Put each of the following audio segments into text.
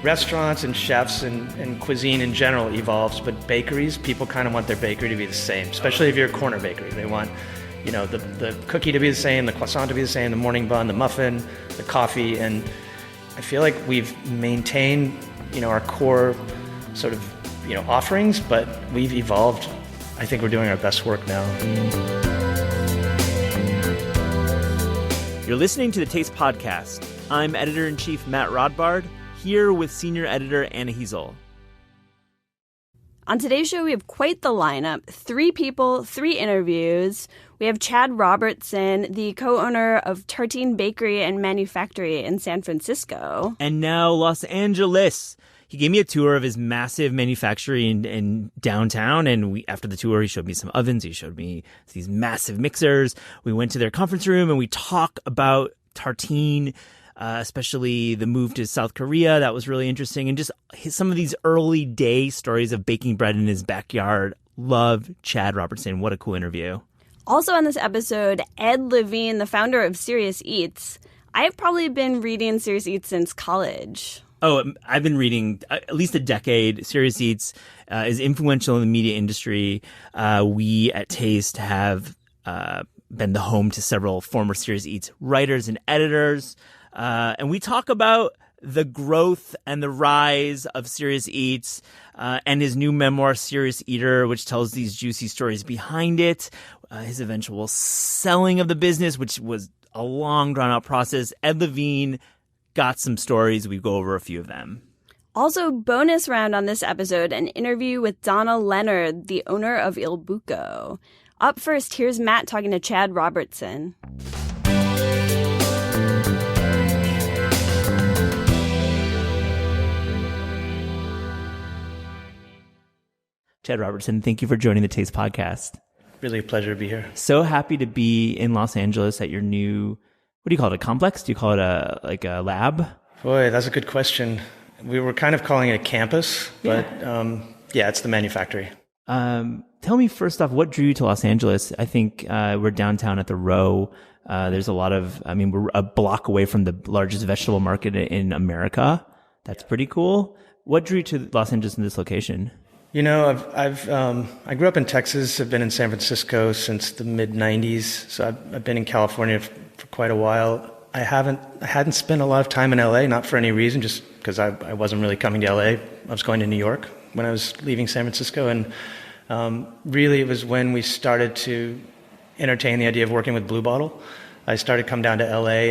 restaurants and chefs and cuisine in general evolves, but bakeries, people kind of want their bakery to be the same, especially if you're a corner bakery. They want, the cookie to be the same, the croissant to be the same, the morning bun, the muffin, the coffee, and I feel like we've maintained, our core sort of, offerings, but we've evolved. I think we're doing our best work now. You're listening to the Taste Podcast. I'm Editor-in-Chief Matt Rodbard, here with Senior Editor Anna Hezel. On today's show, we have quite the lineup. 3 people, 3 interviews. We have Chad Robertson, the co-owner of Tartine Bakery and Manufactory in San Francisco. And now Los Angeles. He gave me a tour of his massive manufactory in downtown, and after the tour, he showed me some ovens. He showed me these massive mixers. We went to their conference room, and we talked about Tartine, especially the move to South Korea. That was really interesting. And just some of these early day stories of baking bread in his backyard. Love Chad Robertson. What a cool interview. Also on this episode, Ed Levine, the founder of Serious Eats. I've probably been reading Serious Eats since college. Oh, I've been reading at least a decade. Serious Eats is influential in the media industry. We at Taste have been the home to several former Serious Eats writers and editors. And we talk about the growth and the rise of Serious Eats and his new memoir, Serious Eater, which tells these juicy stories behind it, his eventual selling of the business, which was a long, drawn-out process. Ed Levine got some stories. We go over a few of them. Also, bonus round on this episode, an interview with Donna Leonard, the owner of Il Buco. Up first, here's Matt talking to Chad Robertson. Chad Robertson, thank you for joining the Taste Podcast. Really a pleasure to be here. So happy to be in Los Angeles at your new, what do you call it, a complex? Do you call it a lab? Boy, that's a good question. We were kind of calling it a campus, but it's the Manufactory. Tell me first off, what drew you to Los Angeles? I think we're downtown at the Row. There's a lot of, we're a block away from the largest vegetable market in America. That's pretty cool. What drew you to Los Angeles in this location? I grew up in Texas. I've been in San Francisco since the mid '90s. So I've been in California for quite a while. I hadn't spent a lot of time in LA, not for any reason, just because I wasn't really coming to LA. I was going to New York when I was leaving San Francisco, and really it was when we started to entertain the idea of working with Blue Bottle. I started to come down to LA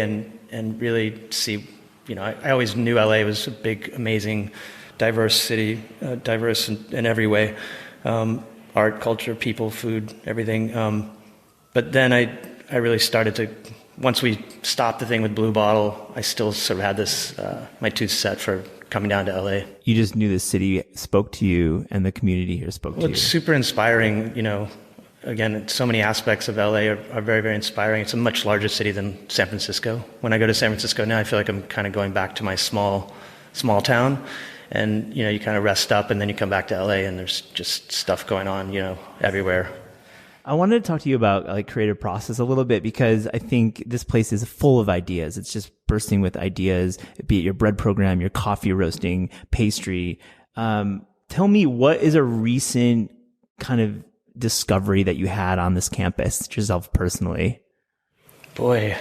and really see. I always knew LA was a big, amazing, diverse city, diverse in every way, art, culture, people, food, everything. But then I really started to, once we stopped the thing with Blue Bottle, I still sort of had this, my tooth set for coming down to LA. You just knew the city spoke to you and the community here spoke to you. It's super inspiring, Again, so many aspects of LA are very, very inspiring. It's a much larger city than San Francisco. When I go to San Francisco now, I feel like I'm kind of going back to my small town. And, you kind of rest up and then you come back to LA and there's just stuff going on, everywhere. I wanted to talk to you about creative process a little bit because I think this place is full of ideas. It's just bursting with ideas, be it your bread program, your coffee roasting, pastry. Tell me, what is a recent kind of discovery that you had on this campus yourself personally? Boy,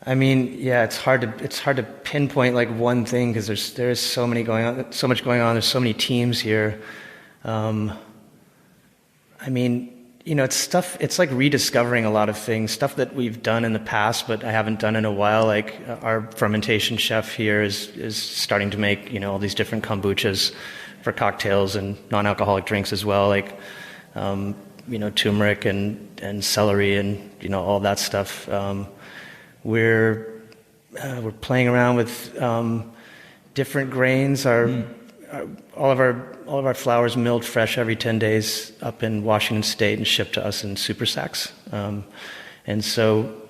it's hard to pinpoint one thing because there's so much going on. There's so many teams here. It's stuff. It's like rediscovering a lot of things, stuff that we've done in the past, but I haven't done in a while. Like our fermentation chef here is starting to make all these different kombuchas for cocktails and non-alcoholic drinks as well, like turmeric and celery and all that stuff. We're playing around with different grains. All of our flours milled fresh every 10 days up in Washington State and shipped to us in super sacks. And so,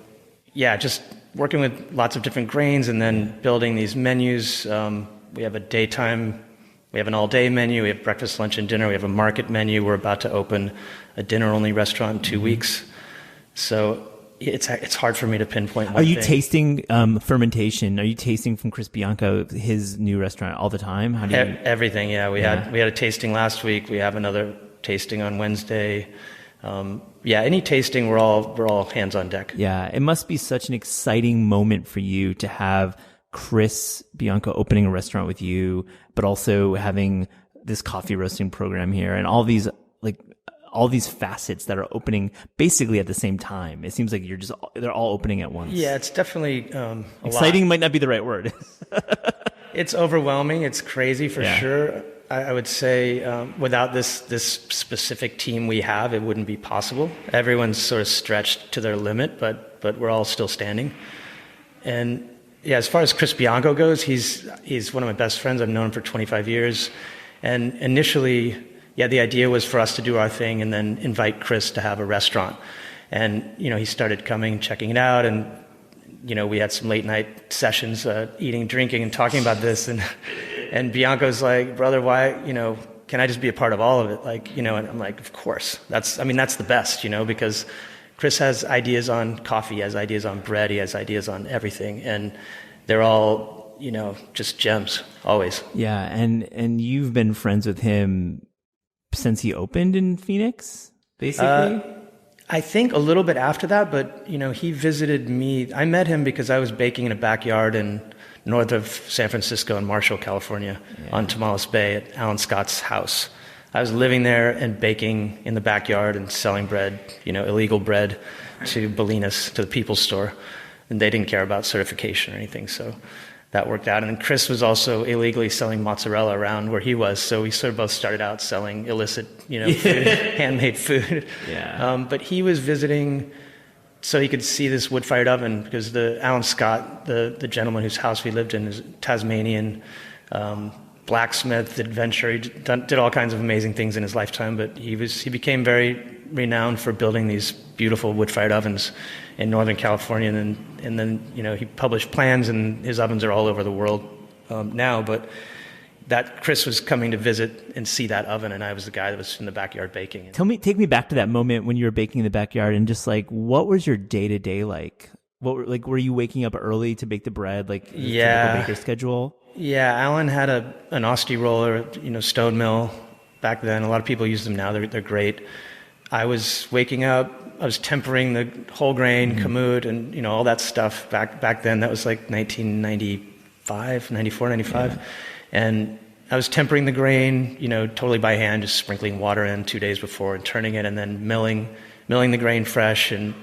just working with lots of different grains and then building these menus. We have an all-day menu. We have breakfast, lunch, and dinner. We have a market menu. We're about to open a dinner-only restaurant in 2 weeks. So it's hard for me to pinpoint one Are you thing. tasting fermentation? Are you tasting from Chris Bianco, his new restaurant, all the time? How do you? Everything, yeah. We had a tasting last week. We have another tasting on Wednesday. Any tasting, we're all hands on deck. Yeah, it must be such an exciting moment for you to have Chris Bianco opening a restaurant with you, but also having this coffee roasting program here and all these facets that are opening basically at the same time. It seems like they're all opening at once. Yeah, it's definitely exciting. Might not be the right word. It's overwhelming. It's crazy for sure. I would say without this specific team we have, it wouldn't be possible. Everyone's sort of stretched to their limit, but we're all still standing. And yeah, as far as Chris Bianco goes, he's one of my best friends. I've known him for 25 years. And initially, the idea was for us to do our thing and then invite Chris to have a restaurant. And, he started coming, checking it out, and, we had some late night sessions, eating, drinking, and talking about this. And Bianco's like, brother, why, can I just be a part of all of it? And I'm like, of course. That's the best, because Chris has ideas on coffee, he has ideas on bread, he has ideas on everything. And they're all, just gems, always. Yeah, and you've been friends with him since he opened in Phoenix, basically? I think a little bit after that, but, he visited me. I met him because I was baking in a backyard north of San Francisco in Marshall, California, on Tomales Bay at Alan Scott's house. I was living there and baking in the backyard and selling bread, illegal bread to Bolinas, to the People's Store. And they didn't care about certification or anything, so that worked out. And Chris was also illegally selling mozzarella around where he was, so we sort of both started out selling illicit, food, handmade food. Yeah. But he was visiting so he could see this wood-fired oven because Alan Scott, the gentleman whose house we lived in, is a Tasmanian blacksmith, adventurer. He did all kinds of amazing things in his lifetime, but he became very renowned for building these beautiful wood-fired ovens in Northern California, and then he published plans, and his ovens are all over the world now. But that Chris was coming to visit and see that oven, and I was the guy that was in the backyard baking. Take me back to that moment when you were baking in the backyard, and just like, what was your day to day like? Were you waking up early to bake the bread, like the typical baker schedule? Yeah, Alan had an Asti roller, stone mill back then. A lot of people use them now. They're great. I was waking up. I was tempering the whole grain, kamut, and all that stuff back then. That was like 1995, 94, 95. Yeah. And I was tempering the grain, totally by hand, just sprinkling water in 2 days before and turning it, and then milling the grain fresh, and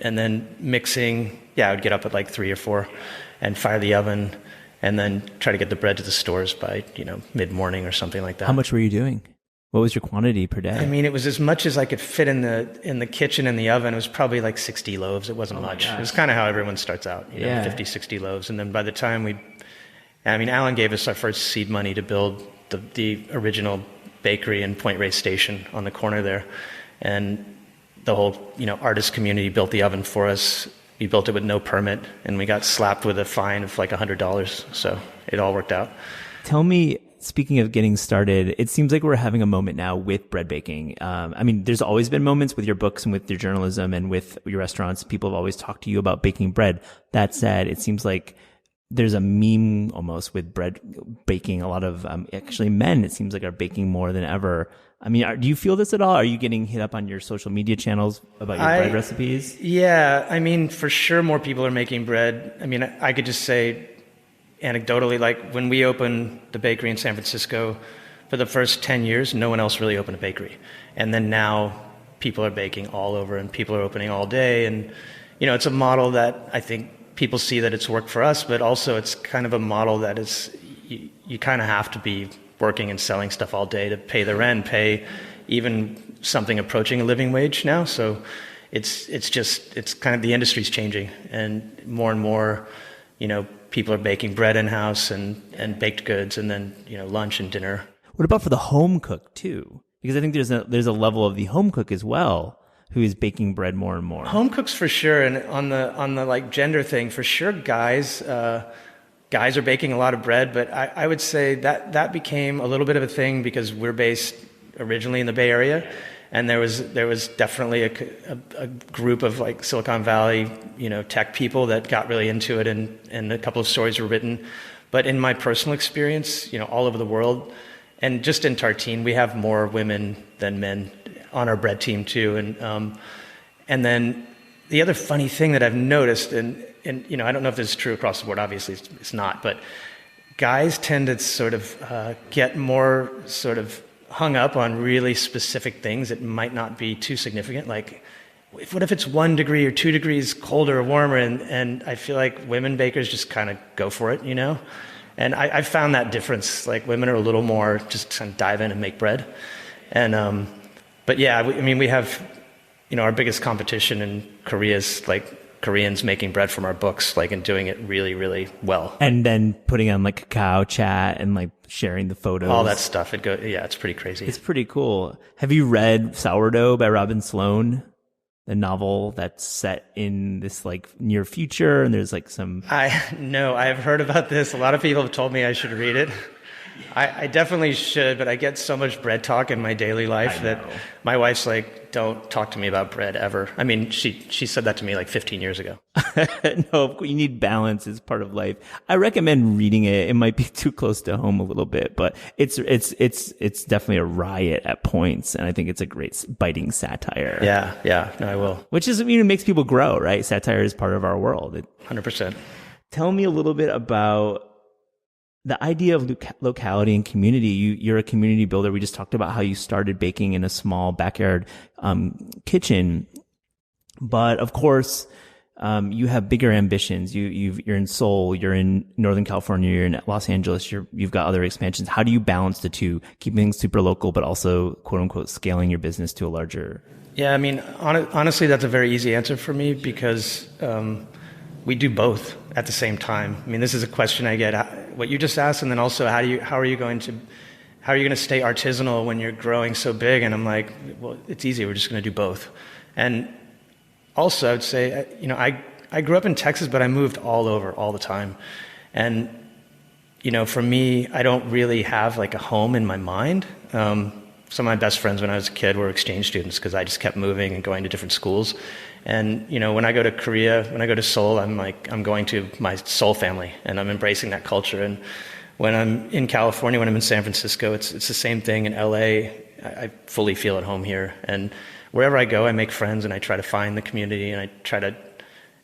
then mixing. Yeah, I would get up at like 3 or 4 and fire the oven, and then try to get the bread to the stores by mid-morning or something like that. How much were you doing? What was your quantity per day? I mean, it was as much as I could fit in the kitchen in the oven. It was probably like 60 loaves. It wasn't much. It was kind of how everyone starts out, 50, 60 loaves. And then by the time Alan gave us our first seed money to build the original bakery and Point Reyes Station on the corner there. And the whole, artist community built the oven for us. We built it with no permit, and we got slapped with a fine of like $100. So it all worked out. Tell me, speaking of getting started, it seems like we're having a moment now with bread baking. There's always been moments with your books and with your journalism and with your restaurants. People have always talked to you about baking bread. That said, it seems like there's a meme almost with bread baking. A lot of actually men, it seems like, are baking more than ever. Do you feel this at all? Are you getting hit up on your social media channels about your bread recipes? Yeah, for sure more people are making bread. I could just say anecdotally, like when we opened the bakery in San Francisco, for the first 10 years, no one else really opened a bakery. And then now people are baking all over, and people are opening all day. And, it's a model that I think people see that it's worked for us, but also it's kind of a model that is, you kind of have to be working and selling stuff all day to pay the rent, pay even something approaching a living wage now. So it's kind of, the industry's changing, and more, people are baking bread in-house and baked goods, and then, lunch and dinner. What about for the home cook too? Because I think there's a level of the home cook as well who is baking bread more and more. Home cooks for sure. And on the like gender thing, for sure, guys are baking a lot of bread, but I would say that became a little bit of a thing because we're based originally in the Bay Area, And there was definitely a group of like Silicon Valley, tech people that got really into it, and a couple of stories were written. But in my personal experience, all over the world, and just in Tartine, we have more women than men on our bread team too. And then the other funny thing that I've noticed, and I don't know if this is true across the board. Obviously, it's not, but guys tend to sort of get more sort of hung up on really specific things that might not be too significant. Like, what if it's 1 degree or 2 degrees colder or warmer? And I feel like women bakers just kind of go for it, And I found that difference. Like, women are a little more just kind of dive in and make bread. And but yeah, we have, our biggest competition in Korea is like Koreans making bread from our books, like, and doing it really, really well. And then putting on like Kakao chat and like sharing the photos. All that stuff. It's pretty crazy. It's pretty cool. Have you read Sourdough by Robin Sloan? The novel that's set in this like near future, and there's like some... No, I've heard about this. A lot of people have told me I should read it. I definitely should, but I get so much bread talk in my daily life that my wife's like, don't talk to me about bread ever. I mean, she said that to me like 15 years ago. No, you need balance as part of life. I recommend reading it. It might be too close to home a little bit, but it's definitely a riot at points, and I think it's a great biting satire. Yeah, no, I will. Which is, it makes people grow, right? Satire is part of our world. 100%. Tell me a little bit about the idea of locality and community. You're a community builder. We just talked about how you started baking in a small backyard kitchen, but of course, you have bigger ambitions. You're in Seoul, you're in Northern California, you're in Los Angeles. You've got other expansions. How do you balance the two, keeping things super local, but also quote unquote scaling your business to a larger? Yeah, honestly, that's a very easy answer for me because we do both at the same time. This is a question I get, what you just asked, and then also how are you going to stay artisanal when you're growing so big? And I'm like, well, it's easy. We're just going to do both. And also, I would say, I grew up in Texas, but I moved all over all the time. And for me, I don't really have like a home in my mind. Some of my best friends when I was a kid were exchange students because I just kept moving and going to different schools. And, when I go to Korea, when I go to Seoul, I'm going to my Seoul family and I'm embracing that culture. And when I'm in California, when I'm in San Francisco, it's the same thing. In LA, I fully feel at home here. And wherever I go, I make friends and I try to find the community and I try to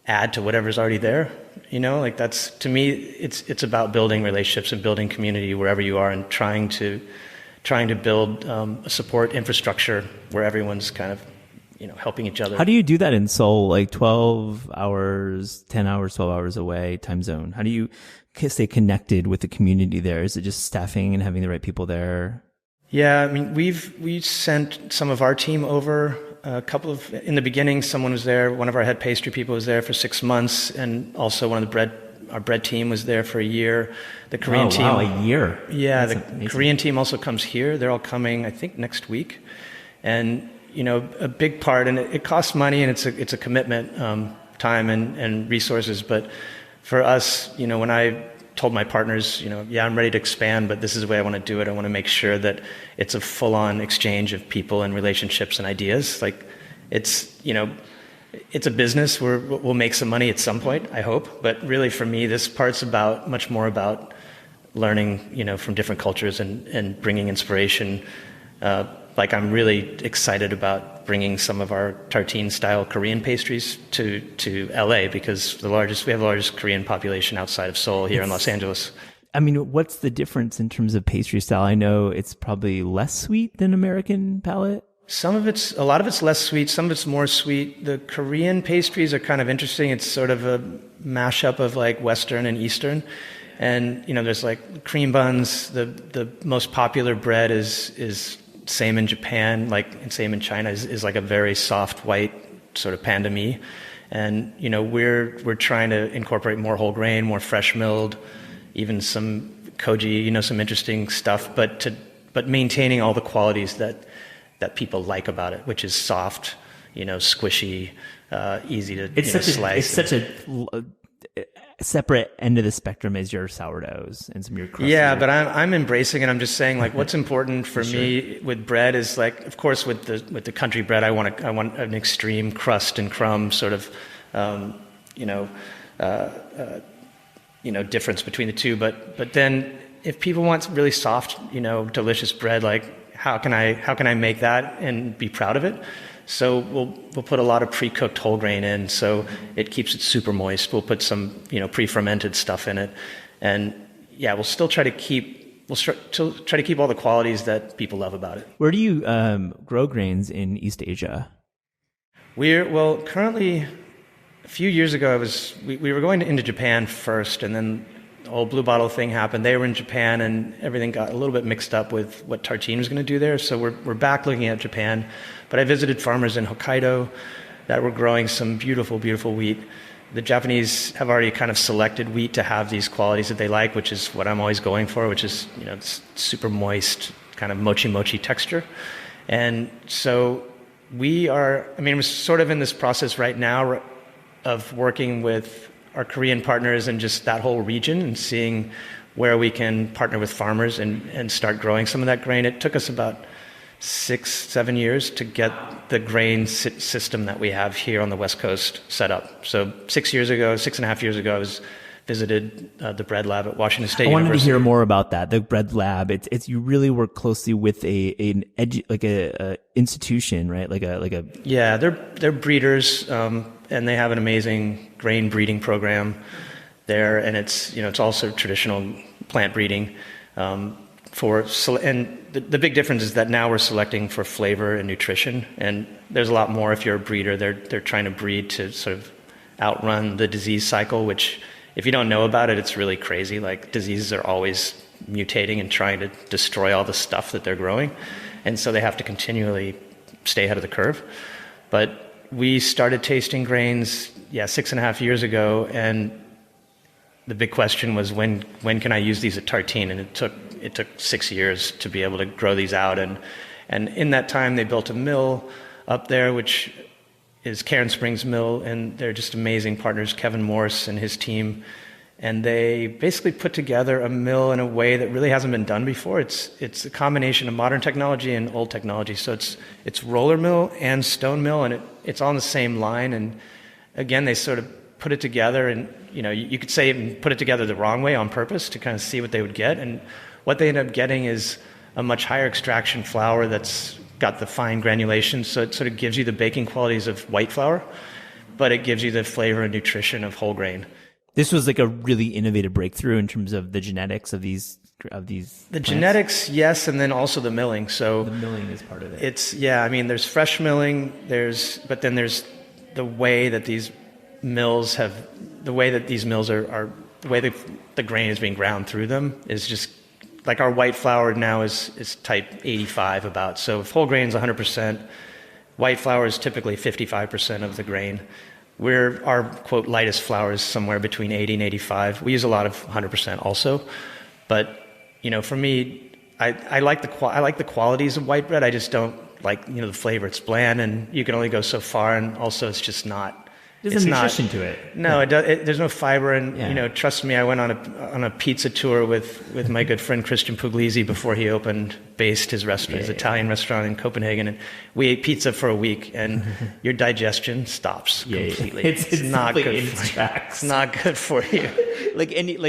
add to whatever's already there. That's, to me, it's about building relationships and building community wherever you are and trying to build a support infrastructure where everyone's kind of, helping each other. How do you do that in Seoul? Like 12 hours, 10 hours, 12 hours away, time zone. How do you stay connected with the community there? Is it just staffing and having the right people there? Yeah, we sent some of our team over. In the beginning, someone was there. One of our head pastry people was there for 6 months, and also our bread team was there for a year. The Korean team. Wow, a year. Yeah, that's amazing. Korean team also comes here. They're all coming, I think, next week. And a big part, and it costs money, and it's a commitment, time and resources. But for us, when I told my partners, I'm ready to expand, but this is the way I want to do it. I want to make sure that it's a full-on exchange of people and relationships and ideas. Like, it's a business where we'll make some money at some point, I hope. But really, for me, this part's much more about learning, from different cultures and bringing inspiration. Like, I'm really excited about bringing some of our Tartine-style Korean pastries to LA because we have the largest Korean population outside of Seoul here in Los Angeles. What's the difference in terms of pastry style? I know it's probably less sweet than American palate. A lot of it's less sweet, some of it's more sweet. The Korean pastries are kind of interesting. It's sort of a mashup of like Western and Eastern. And, there's like cream buns. The most popular bread is same in Japan, and same in China, is like a very soft white sort of pain de mie. And, we're trying to incorporate more whole grain, more fresh milled, even some koji, some interesting stuff, but maintaining all the qualities that people like about it, which is soft, squishy, easy to slice. separate end of the spectrum is your sourdoughs and some of your crusts. Yeah, but I'm embracing it. I'm just saying, like, what's important for me with bread is, like, of course, with the country bread, I want an extreme crust and crumb sort of, difference between the two. But then if people want really soft, delicious bread, like, how can I make that and be proud of it? So we'll put a lot of pre-cooked whole grain in, so it keeps it super moist. We'll put some pre-fermented stuff in it, and yeah, we'll try to keep all the qualities that people love about it. Where do you grow grains in East Asia? Currently, a few years ago, we were going into Japan first, and then the whole Blue Bottle thing happened. They were in Japan, and everything got a little bit mixed up with what Tartine was going to do there. So we're back looking at Japan. But I visited farmers in Hokkaido that were growing some beautiful, beautiful wheat. The Japanese have already kind of selected wheat to have these qualities that they like, which is what I'm always going for, which is this super moist kind of mochi texture. And so we're sort of in this process right now of working with our Korean partners and just that whole region and seeing where we can partner with farmers and start growing some of that grain. It took us about 6-7 years to get the grain system that we have here on the West Coast set up. So 6.5 years ago, I visited the bread lab at Washington State University. I wanted to hear more about that. The bread lab. It's you really work closely with a institution, right? Yeah, they're breeders, and they have an amazing grain breeding program there, and it's also traditional plant breeding. The big difference is that now we're selecting for flavor and nutrition, and there's a lot more if you're a breeder. They're trying to breed to sort of outrun the disease cycle, which, if you don't know about it, it's really crazy. Like, diseases are always mutating and trying to destroy all the stuff that they're growing, and so they have to continually stay ahead of the curve. But we started tasting grains 6.5 years ago, and the big question was when can I use these at Tartine? And it took 6 years to be able to grow these out, and in that time they built a mill up there, which is Cairn Springs Mill, and they're just amazing partners, Kevin Morse and his team, and they basically put together a mill in a way that really hasn't been done before. It's a combination of modern technology and old technology, so it's roller mill and stone mill, and it's on the same line. And again, they sort of put it together, and you could say even put it together the wrong way on purpose to kind of see what they would get. And what they end up getting is a much higher extraction flour that's got the fine granulation, so it sort of gives you the baking qualities of white flour, but it gives you the flavor and nutrition of whole grain. This was like a really innovative breakthrough in terms of the genetics of these plants. Genetics, yes, and then also the milling. So the milling is part of it. There's fresh milling, but then there's the way that these mills are the way the grain is being ground through them is just like our white flour now is type 85 about. So if whole grain is 100%, white flour is typically 55% of the grain. Our quote lightest flour is somewhere between 80 and 85. We use a lot of 100% also, but for me, I like the qualities of white bread. I just don't like the flavor. It's bland, and you can only go so far, and also it's just not. There's no nutrition to it. No, there's no fiber, and trust me, I went on a pizza tour with my good friend Christian Puglisi before he based his restaurant, his Italian restaurant in Copenhagen, and we ate pizza for a week, and your digestion stops completely. It's not good for you. It's not good for you.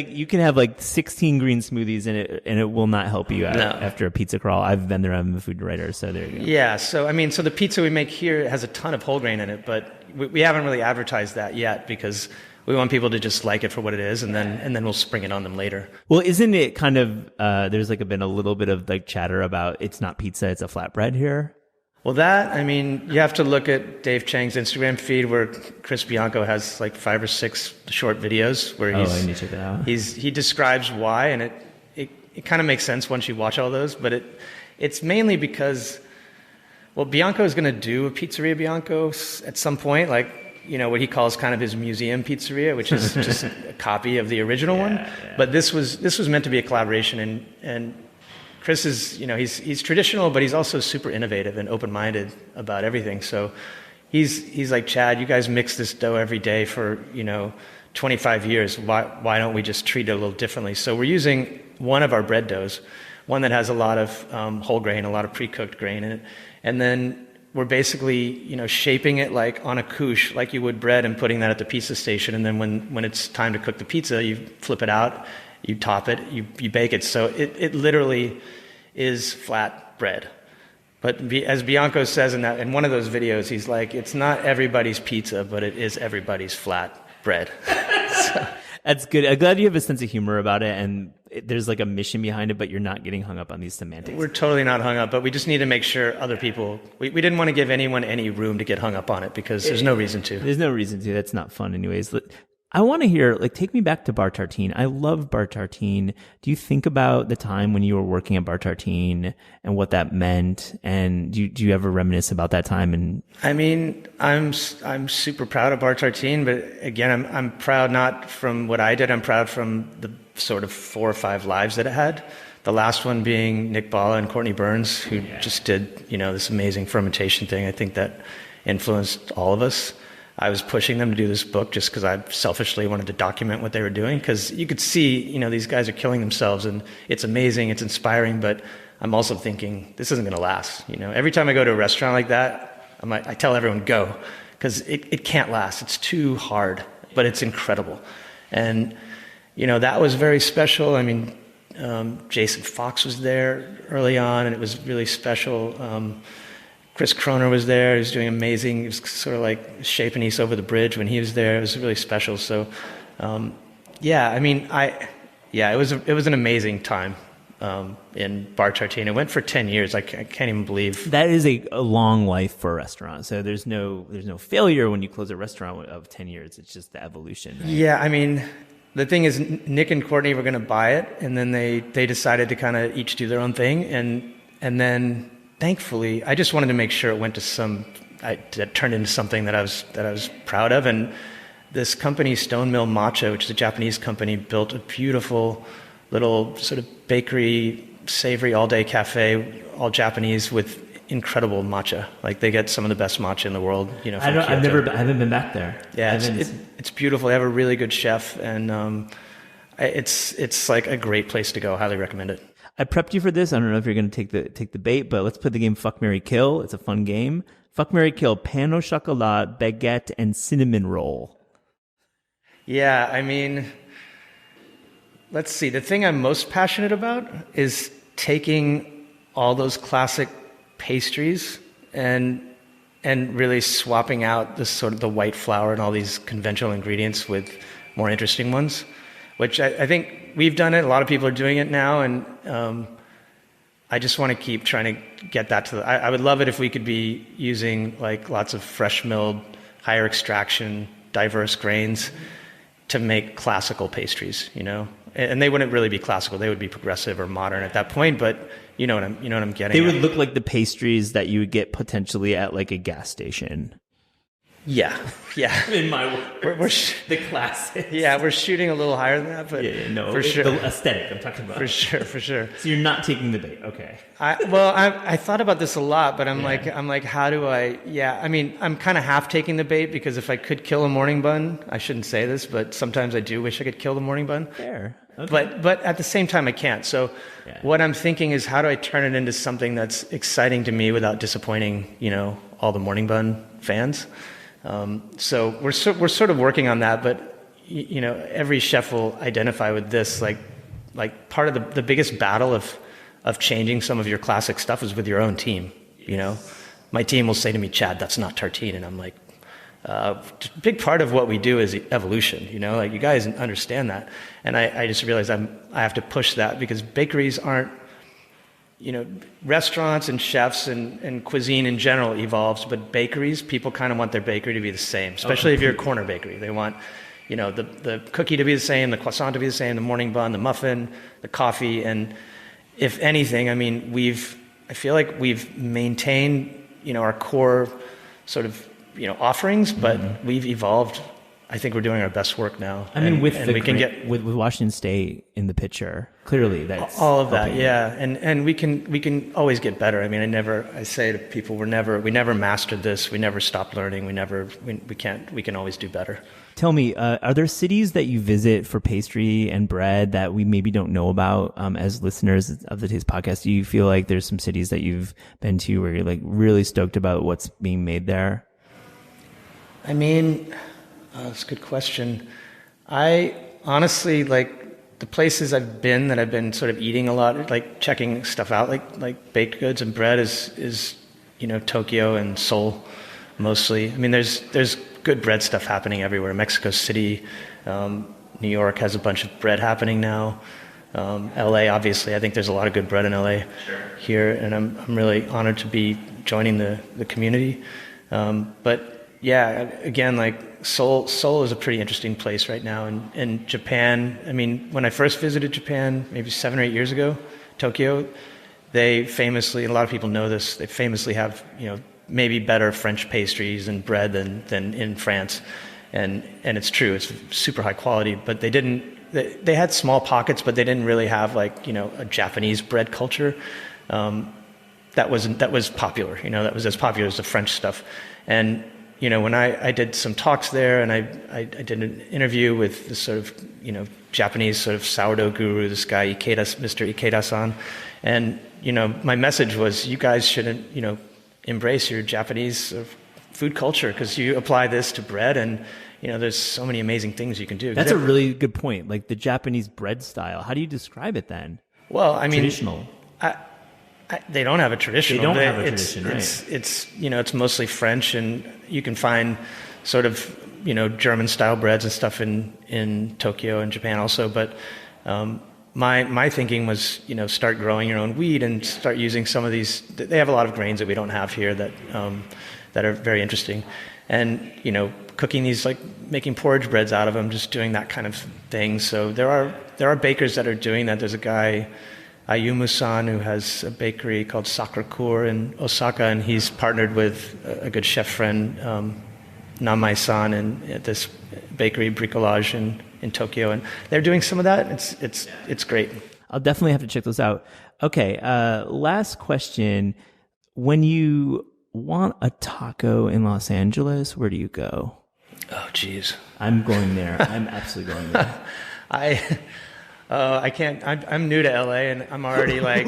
You can have 16 green smoothies in it, and it will not help you out after a pizza crawl. I've been there. I'm a food writer, so there you go. Yeah, so the pizza we make here has a ton of whole grain in it, but we haven't really advertised that yet because we want people to just like it for what it is, and then we'll spring it on them later. Well, isn't it kind of there's been a little bit of chatter about it's not pizza, it's a flatbread here? Well, you have to look at Dave Chang's Instagram feed where Chris Bianco has 5 or 6 short videos where I need to check that out. He describes why, and it kind of makes sense once you watch all those, but it's mainly because, well, Bianco is going to do a Pizzeria Bianco at some point, what he calls kind of his museum pizzeria, which is just a copy of the original one. Yeah. But this was meant to be a collaboration, and Chris is, he's traditional, but he's also super innovative and open-minded about everything. So he's like, Chad, you guys mix this dough every day for, 25 years. Why don't we just treat it a little differently? So we're using one of our bread doughs, one that has a lot of whole grain, a lot of pre-cooked grain in it, and then we're basically, shaping it like on a couche, like you would bread, and putting that at the pizza station. And then when it's time to cook the pizza, you flip it out, you top it, you bake it. So it literally is flat bread. But as Bianco says in one of those videos, he's like, it's not everybody's pizza, but it is everybody's flat bread. So. That's good. I'm glad you have a sense of humor about it, and there's like a mission behind it, but you're not getting hung up on these semantics. We're totally not hung up, but we just need to make sure other people, we didn't want to give anyone any room to get hung up on it, because there's no reason to. There's no reason to. That's not fun anyways. I want to hear, take me back to Bar Tartine. I love Bar Tartine. Do you think about the time when you were working at Bar Tartine and what that meant? And do you ever reminisce about that time? And I mean, I'm super proud of Bar Tartine, but again, I'm proud not from what I did. I'm proud from the sort of 4 or 5 lives that it had. The last one being Nick Bala and Courtney Burns, who just did, this amazing fermentation thing. I think that influenced all of us. I was pushing them to do this book just because I selfishly wanted to document what they were doing, because you could see, these guys are killing themselves, and it's amazing, it's inspiring, but I'm also thinking, this isn't going to last. Every time I go to a restaurant like that, I tell everyone, go, because it can't last. It's too hard, but it's incredible. And, that was very special. I mean, Jason Fox was there early on, and it was really special. Chris Kroner was there. He was doing amazing. He was sort of like shaping East over the bridge when he was there. It was really special. So, it was an amazing time in Bar Tartine. It went for 10 years. I can't even believe. That is a long life for a restaurant. So there's no failure when you close a restaurant of 10 years. It's just the evolution. Right? Yeah, I mean, the thing is, Nick and Courtney were going to buy it, and then they decided to kind of each do their own thing, and then. Thankfully, I just wanted to make sure it went to that turned into something that I was proud of. And this company, Stone Mill Matcha, which is a Japanese company, built a beautiful little sort of bakery, savory, all-day cafe, all Japanese, with incredible matcha. Like, they get some of the best matcha in the world. From I haven't been back there. Yeah, it's beautiful. They have a really good chef, and it's like a great place to go. Highly recommend it. I prepped you for this. I don't know if you're going to take the bait, but let's play the game Fuck, Marry, Kill. It's a fun game. Fuck, Marry, Kill, pain au chocolat, baguette, and cinnamon roll. Yeah, I mean, let's see. The thing I'm most passionate about is taking all those classic pastries and really swapping out this sort of the white flour and all these conventional ingredients with more interesting ones, which I think we've done it. A lot of people are doing it now, and I just want to keep trying to get that to I would love it if we could be using like lots of fresh milled, higher extraction, diverse grains to make classical pastries, And they wouldn't really be classical; they would be progressive or modern at that point. But you know what I'm getting. They would look like the pastries that you would get potentially at like a gas station. Yeah. In my words, the classics. Yeah, we're shooting a little higher than that, but for sure. The aesthetic I'm talking about. For sure. So you're not taking the bait, okay? I thought about this a lot, but I'm like, how do I? Yeah, I mean, I'm kind of half taking the bait, because if I could kill a morning bun, I shouldn't say this, but sometimes I do wish I could kill the morning bun. Fair. Okay. But at the same time, I can't. So what I'm thinking is, how do I turn it into something that's exciting to me without disappointing, all the morning bun fans? So we're sort of working on that, but every chef will identify with this. Like part of the biggest battle of changing some of your classic stuff is with your own team. My team will say to me, "Chad, that's not Tartine," and I'm like, a big part of what we do is evolution. Like, you guys understand that, and I just realized I have to push that, because bakeries aren't. Restaurants and chefs and cuisine in general evolves, but bakeries, people kind of want their bakery to be the same, especially if you're a corner bakery. They want, the cookie to be the same, the croissant to be the same, the morning bun, the muffin, the coffee. And if anything, I mean, I feel like we've maintained, our core sort of, offerings, but we've evolved I think we're doing our best work now. I mean, with Washington State in the picture, clearly that's all of that. Yeah. And we can always get better. I mean, I say to people, we never mastered this. We never stopped learning. We can always do better. Tell me, are there cities that you visit for pastry and bread that we maybe don't know about as listeners of the Taste Podcast? Do you feel like there's some cities that you've been to where you're like really stoked about what's being made there? I mean, that's a good question. I honestly, like the places I've been that I've been sort of eating a lot, like checking stuff out, like baked goods and bread is Tokyo and Seoul mostly. I mean, there's good bread stuff happening everywhere. Mexico City, New York has a bunch of bread happening now. LA, obviously, I think there's a lot of good bread in LA here, and I'm really honored to be joining the community. But yeah, again, like Seoul is a pretty interesting place right now. And Japan, I mean, when I first visited Japan, maybe 7 or 8 years ago, Tokyo, they famously, and a lot of people know this, they famously have, maybe better French pastries and bread than in France. And it's true, it's super high quality, but they had small pockets, but they didn't really have like, a Japanese bread culture. That was popular, that was as popular as the French stuff. And, when I did some talks there and I did an interview with this sort of, Japanese sort of sourdough guru, this guy, Mr. Ikeda-san. And, my message was, you guys shouldn't, embrace your Japanese food culture because you apply this to bread and, there's so many amazing things you can do. That's a really good point. Like the Japanese bread style. How do you describe it then? Well, I mean, traditional. They don't have a traditional. They don't have a tradition, right? It's it's mostly French, and you can find sort of German style breads and stuff in Tokyo and Japan also. But my thinking was start growing your own wheat and start using some of these. They have a lot of grains that we don't have here that are very interesting, and cooking these, like making porridge breads out of them, just doing that kind of thing. So there are bakers that are doing that. There's a guy, Ayumu-san, who has a bakery called Sakura in Osaka, and he's partnered with a good chef friend, Namai-san, at this bakery Bricolage in Tokyo, and they're doing some of that. It's great. I'll definitely have to check those out. Okay, last question. When you want a taco in Los Angeles, where do you go? Oh, geez. I'm going there. I'm absolutely going there. I can't. I'm new to LA, and I'm already like,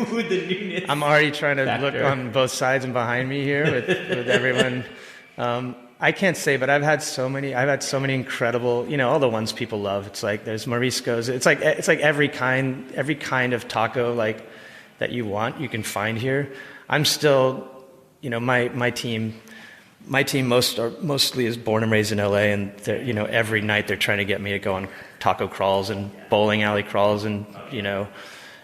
I'm already trying to look on both sides and behind me here with everyone. I can't say, but I've had so many incredible, all the ones people love. It's like there's Morisco's. It's like every kind of taco like that you want, you can find here. I'm still, my team mostly is born and raised in LA, and every night they're trying to get me to go on taco crawls and bowling alley crawls and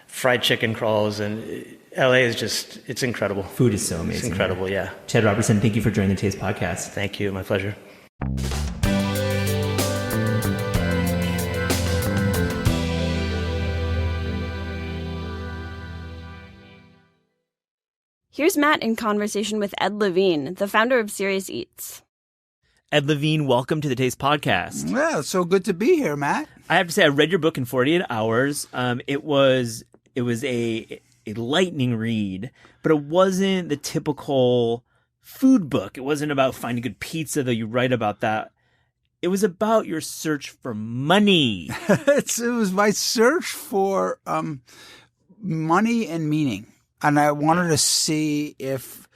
fried chicken crawls, and LA is just, it's incredible. Food is so amazing. It's incredible, yeah. Chad Robertson, thank you for joining the Taste Podcast. Thank you, my pleasure. Here's Matt in conversation with Ed Levine, the founder of Serious Eats. Ed Levine, welcome to the Taste Podcast. Yeah, it's so good to be here, Matt. I have to say, I read your book in 48 hours. It was a lightning read, but it wasn't the typical food book. It wasn't about finding good pizza, though you write about that. It was about your search for money. It was my search for money and meaning. And I wanted to see if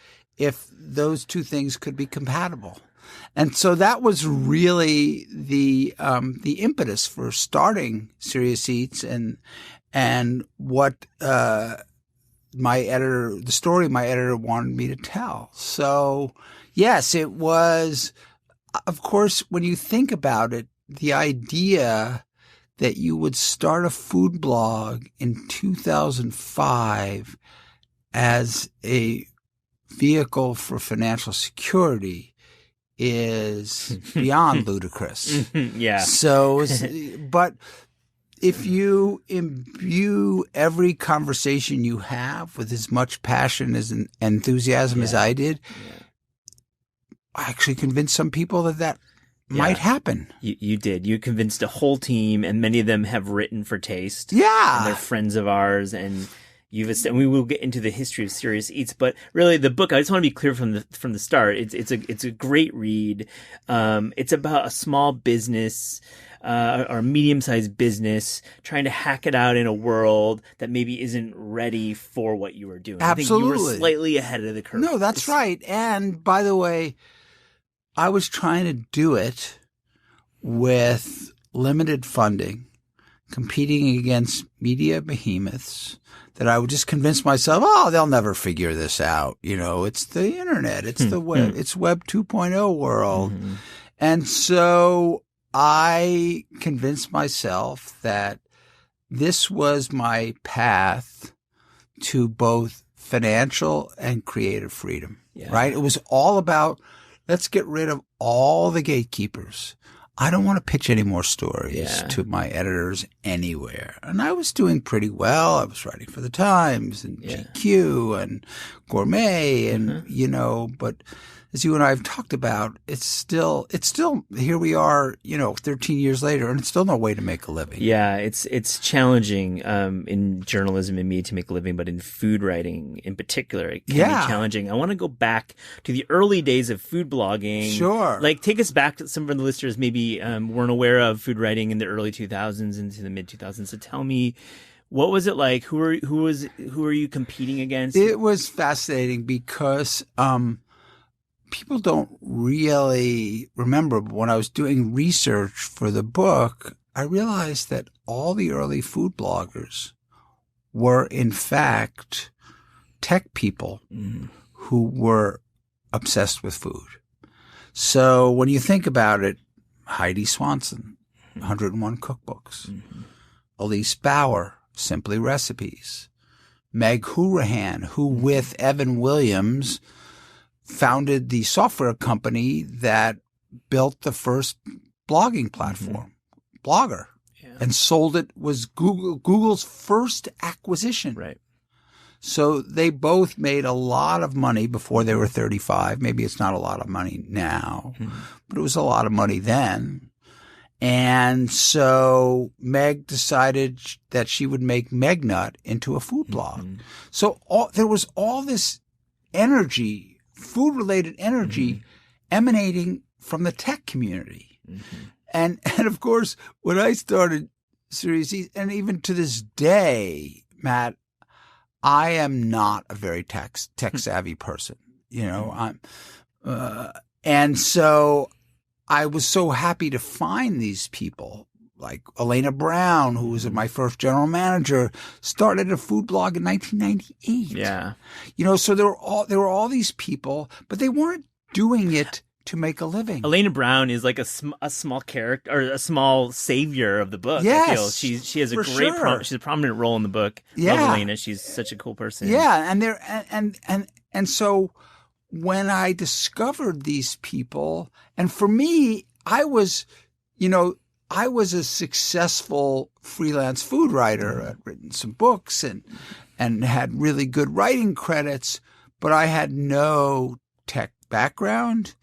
those two things could be compatible. And so that was really the impetus for starting Serious Eats and what the story my editor wanted me to tell. So yes, it was, of course, when you think about it, the idea that you would start a food blog in 2005 as a vehicle for financial security is beyond ludicrous. Yeah. So, but if you imbue every conversation you have with as much passion as enthusiasm as I did, I actually convinced some people that might happen. You did. You convinced a whole team, and many of them have written for Taste. Yeah. And they're friends of ours, and and we will get into the history of Serious Eats, but really the book, I just want to be clear from the start. It's a great read. It's about a small business, or a medium-sized business trying to hack it out in a world that maybe isn't ready for what you were doing. Absolutely. I think you were slightly ahead of the curve. No, that's right. And by the way, I was trying to do it with limited funding, competing against media behemoths that I would just convince myself, oh, they'll never figure this out. It's the internet. It's the web. It's Web 2.0 world. Mm-hmm. And so I convinced myself that this was my path to both financial and creative freedom, right? It was all about, let's get rid of all the gatekeepers. I don't want to pitch any more stories to my editors anywhere. And I was doing pretty well. I was writing for The Times and GQ and Gourmet and, but as you and I have talked about, it's still, here we are, 13 years later, and it's still no way to make a living. Yeah, it's challenging in journalism and media to make a living, but in food writing in particular, it can be challenging. I want to go back to the early days of food blogging. Sure. Like, take us back to some of the listeners maybe weren't aware of food writing in the early 2000s into the mid 2000s. So tell me, what was it like? Who are you competing against? It was fascinating because people don't really remember, but when I was doing research for the book, I realized that all the early food bloggers were, in fact, tech people who were obsessed with food. So when you think about it, Heidi Swanson, 101 Cookbooks, Elise Bauer, Simply Recipes, Meg Hourihan, who with Evan Williams founded the software company that built the first blogging platform, Blogger, and sold it, was Google's first acquisition. Right. So they both made a lot of money before they were 35. Maybe it's not a lot of money now, but it was a lot of money then. And so Meg decided that she would make Megnut into a food blog. So there was all this energy, food-related energy emanating from the tech community. And of course, when I started Serious Eats, and even to this day, Matt, I am not a very tech-savvy person, and so I was so happy to find these people. Like Elena Brown, who was my first general manager, started a food blog in 1998. Yeah. So there were all these people, but they weren't doing it to make a living. Elena Brown is like a small character, or a small savior of the book. Yes, I feel she has a great she's a prominent role in the book. Yeah. Love Elena. She's such a cool person. Yeah, and so when I discovered these people, and for me, I was a successful freelance food writer. I'd written some books and had really good writing credits, but I had no tech background,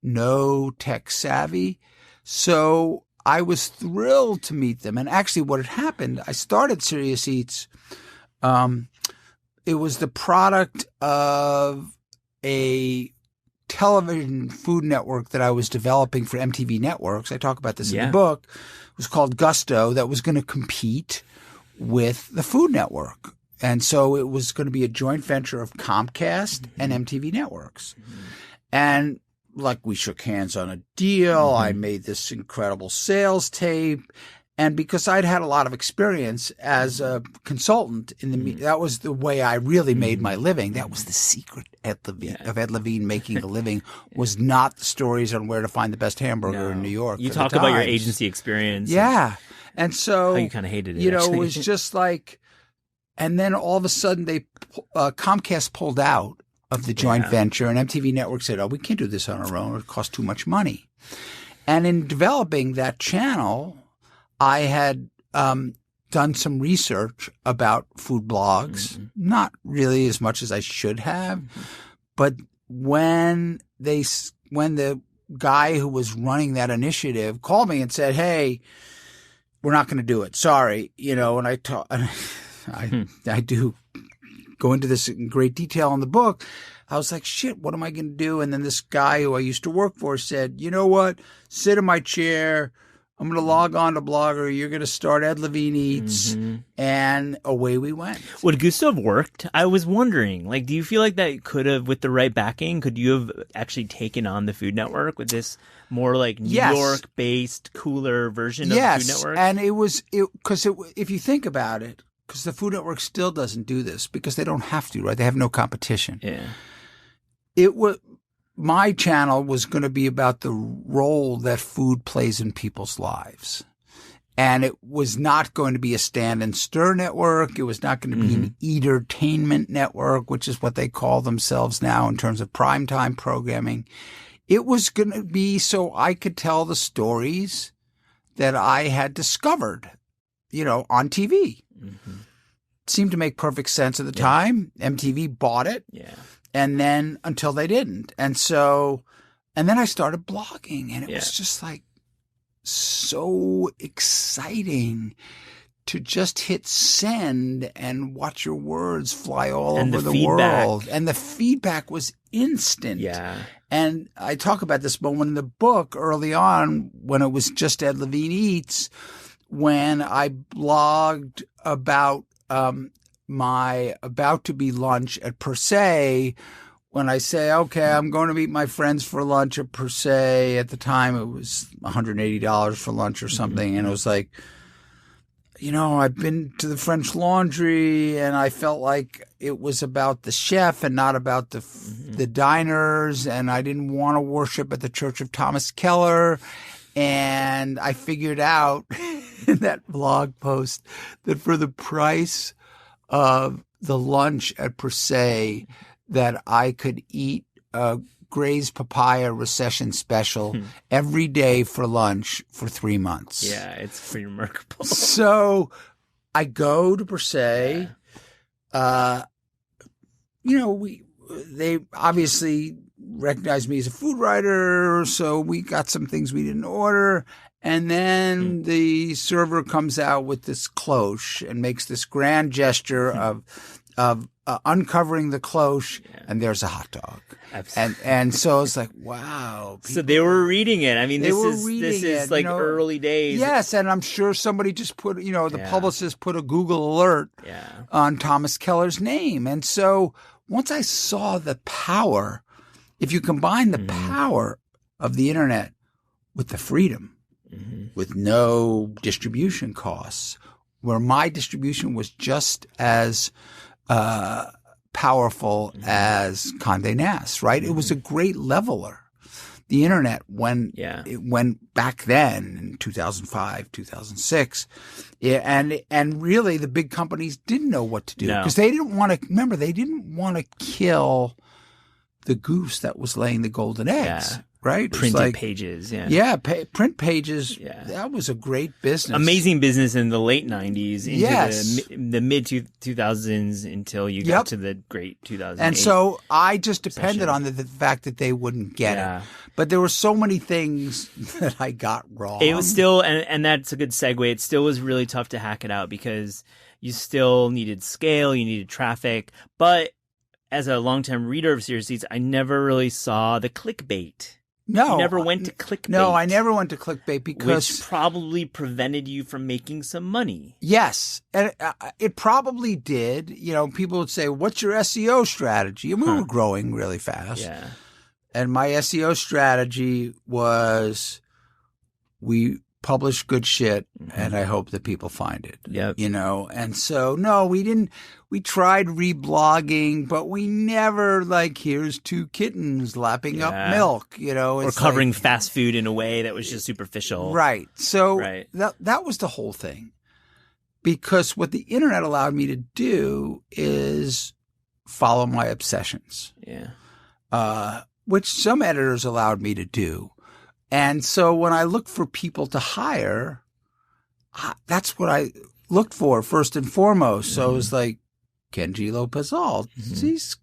no tech savvy. So I was thrilled to meet them. And actually what had happened, I started Serious Eats. It was the product of a television food network that I was developing for MTV Networks. I talk about this in the book. It was called Gusto, that was going to compete with the Food Network. And so it was going to be a joint venture of Comcast and MTV Networks. And like, we shook hands on a deal. I made this incredible sales tape. And because I'd had a lot of experience as a consultant in the that was the way I really made my living. That was the secret of Ed Levine making a living, was not the stories on where to find the best hamburger in New York. You talk about your agency experience. Yeah. And so, how you kind of hated it, it was just like, and then all of a sudden Comcast pulled out of the joint venture, and MTV Network said, oh, we can't do this on our own. It costs too much money. And in developing that channel, I had done some research about food blogs, not really as much as I should have. But when the guy who was running that initiative called me and said, "Hey, we're not going to do it. Sorry." And I do go into this in great detail in the book. I was like, shit, what am I going to do? And then this guy who I used to work for said, "You know what? Sit in my chair. I'm going to log on to Blogger. You're going to start Ed Levine Eats." And away we went. Would Gusto have worked? I was wondering, do you feel like that could have, with the right backing, could you have actually taken on the Food Network with this more New York-based, cooler version of the Food Network? And because if you think about it, because the Food Network still doesn't do this because they don't have to, right? They have no competition. Yeah. My channel was going to be about the role that food plays in people's lives. And it was not going to be a stand and stir network. It was not going to be an entertainment network, which is what they call themselves now in terms of primetime programming. It was going to be so I could tell the stories that I had discovered, on TV. Seemed to make perfect sense at the time. MTV bought it. Yeah. And then until they didn't. And then I started blogging, and it was just so exciting to just hit send and watch your words fly all over the world. And the feedback was instant. Yeah. And I talk about this moment in the book early on when it was just Ed Levine Eats, when I blogged about my about-to-be lunch at Per Se, when I say, okay, I'm going to meet my friends for lunch at Per Se. At the time, it was $180 for lunch or something. And it was like, I've been to the French Laundry, and I felt like it was about the chef and not about the diners. And I didn't want to worship at the Church of Thomas Keller. And I figured out in that blog post that for the price of the lunch at Per Se, that I could eat a Gray's Papaya Recession Special every day for lunch for 3 months. Yeah, it's pretty remarkable. So I go to Per Se. They obviously recognized me as a food writer, so we got some things we didn't order. And then the server comes out with this cloche and makes this grand gesture of uncovering the cloche, and there's a hot dog. And so it's like, wow. So they were reading it. I mean, this is early days. Yes, and I'm sure somebody just put, the publicist put a Google alert on Thomas Keller's name. And so once I saw the power, if you combine the power of the internet with the freedom, with no distribution costs, where my distribution was just as powerful as Condé Nast, right? It was a great leveler. The internet, when it went back then in 2005, 2006, and really the big companies didn't know what to do because they didn't want to. Remember, they didn't want to kill the goose that was laying the golden eggs. Right? Printed pages, print pages. Yeah. That was a great business. Amazing business in the late 90s into the mid 2000s until you got to the great 2008. And so I just depended on the fact that they wouldn't get it. But there were so many things that I got wrong. It was still, and that's a good segue, it still was really tough to hack it out because you still needed scale, you needed traffic. But as a long-term reader of Serious Eats, I never really saw the clickbait. No. You never went to clickbait. No, I never went to clickbait because... Which probably prevented you from making some money. Yes. And it probably did. People would say, what's your SEO strategy? And we were growing really fast. Yeah. And my SEO strategy was we publish good shit and I hope that people find it. Yep. And so, no, we didn't. We tried reblogging, but we never here's two kittens lapping up milk, or covering fast food in a way that was just superficial. Right. So that was the whole thing. Because what the internet allowed me to do is follow my obsessions. Yeah. Which some editors allowed me to do. And so when I looked for people to hire, that's what I looked for first and foremost. So it was like Kenji Lopez-Alt. He's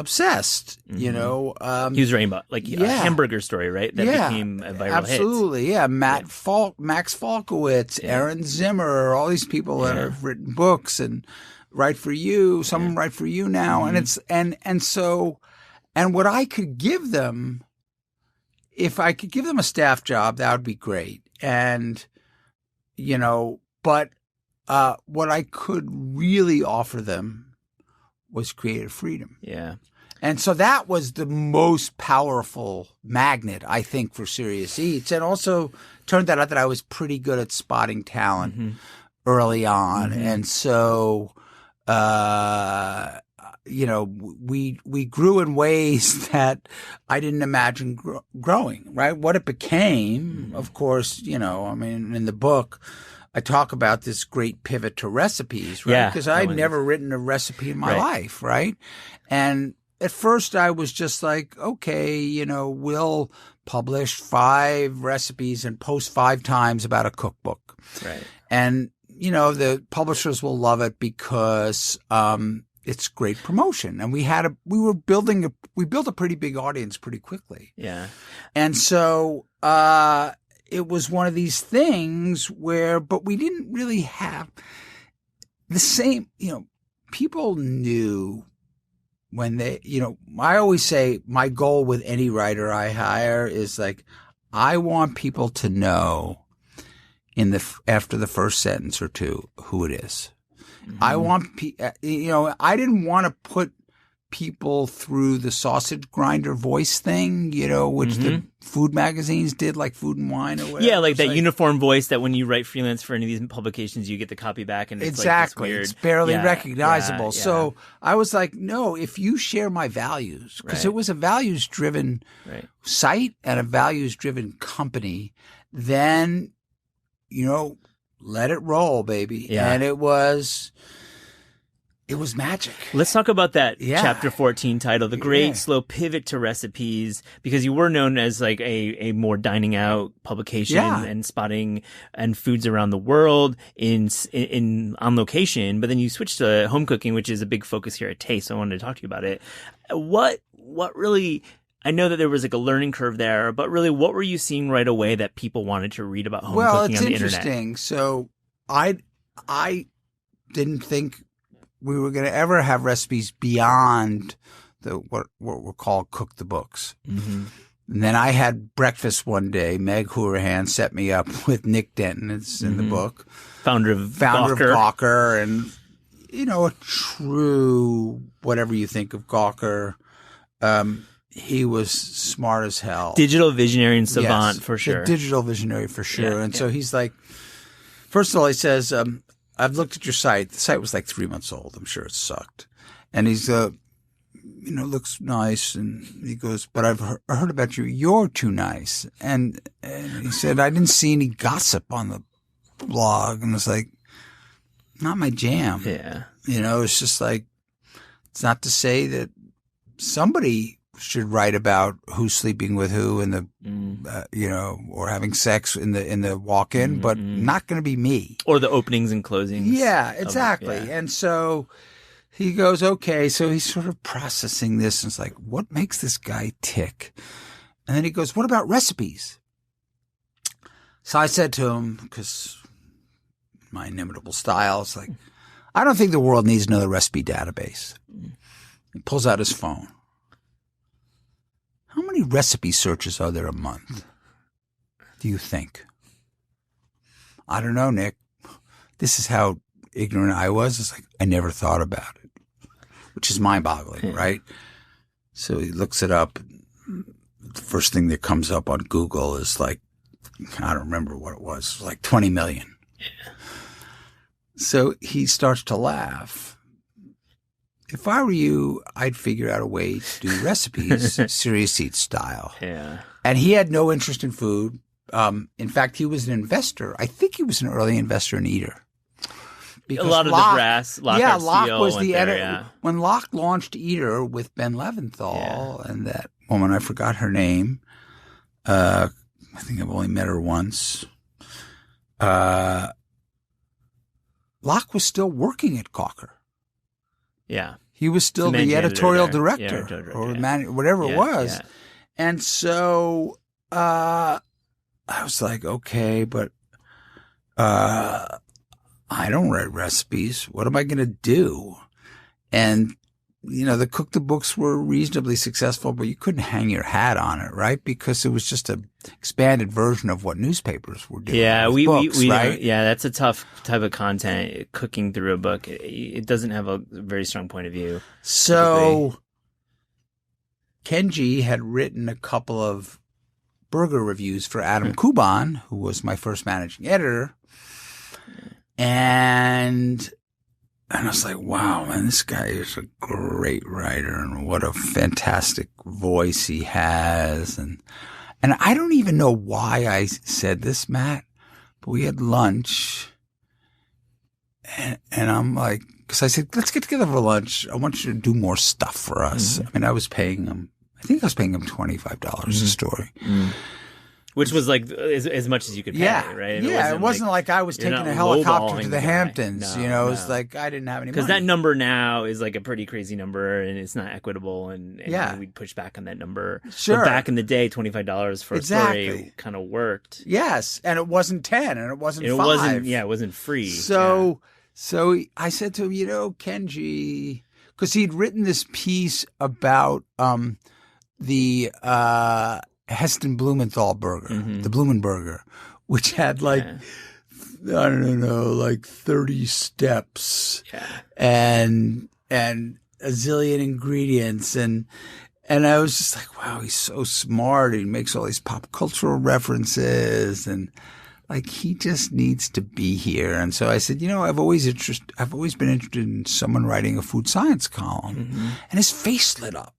obsessed, you know. He was writing about like a yeah. hamburger story, right? That became a viral absolutely, hit. yeah. Max Falkowitz, Aaron Zimmer, all these people that have written books and write for you. Some of them write for you now, and it's and what I could give them, if I could give them a staff job, that would be great. And you know, but what I could really offer them was creative freedom. Yeah. And so that was the most powerful magnet, I think, for Serious Eats. And also turned out that I was pretty good at spotting talent early on. And so, you know, we grew in ways that I didn't imagine growing, right? What it became, of course, you know, I mean, in the book, I talk about this great pivot to recipes, right? Because I'd never written a recipe in my life, right? And at first I was just like, okay, you know, we'll publish 5 recipes and post 5 times about a cookbook. Right. And, you know, the publishers will love it because it's great promotion. And we built a pretty big audience pretty quickly. Yeah. And so it was one of these things where, but we didn't really have the same, you know, people knew when they, you know, I always say my goal with any writer I hire is like, I want people to know after the first sentence or two who it is. I want, you know, I didn't want to put people through the sausage grinder voice thing, you know, which the food magazines did, like Food and Wine or whatever. Yeah, like that uniform voice that when you write freelance for any of these publications, you get the copy back and it's exactly. like this weird, it's barely recognizable. Yeah. So I was like, no, if you share my values, because it was a values-driven site and a values-driven company, then, you know, let it roll, baby. Yeah. And it was magic. Let's talk about that chapter 14 title, The Great Slow Pivot to Recipes, because you were known as like a more dining out publication and spotting and foods around the world on location, but then you switched to home cooking, which is a big focus here at Taste. So I wanted to talk to you about it. What really, I know that there was like a learning curve there, but really what were you seeing right away that people wanted to read about home cooking on the internet? Well, it's interesting. So I didn't think we were going to ever have recipes beyond what were called cook the books. And then I had breakfast one day. Meg Hourahan set me up with Nick Denton. It's in the book. Founder of Gawker. And, you know, a true, whatever you think of Gawker, he was smart as hell. Digital visionary and savant for sure. Digital visionary for sure. So he's like, first of all, he says, I've looked at your site. The site was like 3 months old. I'm sure it sucked. And he's, you know, looks nice. And he goes, but I've heard about you. You're too nice. And he said, I didn't see any gossip on the blog. And it's like, not my jam. Yeah. You know, it's just like, it's not to say that somebody should write about who's sleeping with who in the, you know, or having sex in the walk-in, but not going to be me. Or the openings and closings. Yeah, exactly. And so he goes, okay. So he's sort of processing this and it's like, what makes this guy tick? And then he goes, what about recipes? So I said to him, because my inimitable style, it's like, I don't think the world needs another recipe database. He pulls out his phone. How many recipe searches are there a month, do you think? I don't know, Nick. This is how ignorant I was. It's like, I never thought about it, which is mind-boggling, right? So he looks it up. The first thing that comes up on Google is like, I don't remember what it was, like 20 million. Yeah. So he starts to laugh. If I were you, I'd figure out a way to do recipes Serious Eats style. Yeah. And he had no interest in food. In fact, he was an investor. I think he was an early investor in Eater. Because a lot of the brass, Locke was the editor. Yeah. When Locke launched Eater with Ben Leventhal and that woman, I forgot her name. I think I've only met her once. Locke was still working at Gawker. Yeah. He was still the editorial director or whatever it was. Yeah. And so I was like, okay, but I don't write recipes. What am I going to do? And, the cookbooks were reasonably successful, but you couldn't hang your hat on it, right? Because it was just an expanded version of what newspapers were doing. Yeah, we right? Yeah, that's a tough type of content. Cooking through a book, it doesn't have a very strong point of view. So Kenji had written a couple of burger reviews for Adam Kuban, who was my first managing editor. And I was like, wow, man, this guy is a great writer and what a fantastic voice he has. And I don't even know why I said this, Matt, but we had lunch and I'm like, because I said, let's get together for lunch. I want you to do more stuff for us. Mm-hmm. I mean, I was paying him $25 a story. Mm-hmm. Which was like as much as you could pay, right? It wasn't like I was taking a helicopter to the Hamptons. It was like I didn't have any money. Because that number now is like a pretty crazy number, and it's not equitable, and we'd push back on that number. Sure. But back in the day, $25 for a story kind of worked. Yes, and it wasn't 10, and it wasn't 5. It wasn't free. So I said to him, Kenji, because he'd written this piece about the Heston Blumenthal burger, the Blumenburger, which had like 30 steps and a zillion ingredients. And I was just like, wow, he's so smart. He makes all these pop cultural references and like he just needs to be here. And so I said, I've always been interested in someone writing a food science column. And his face lit up,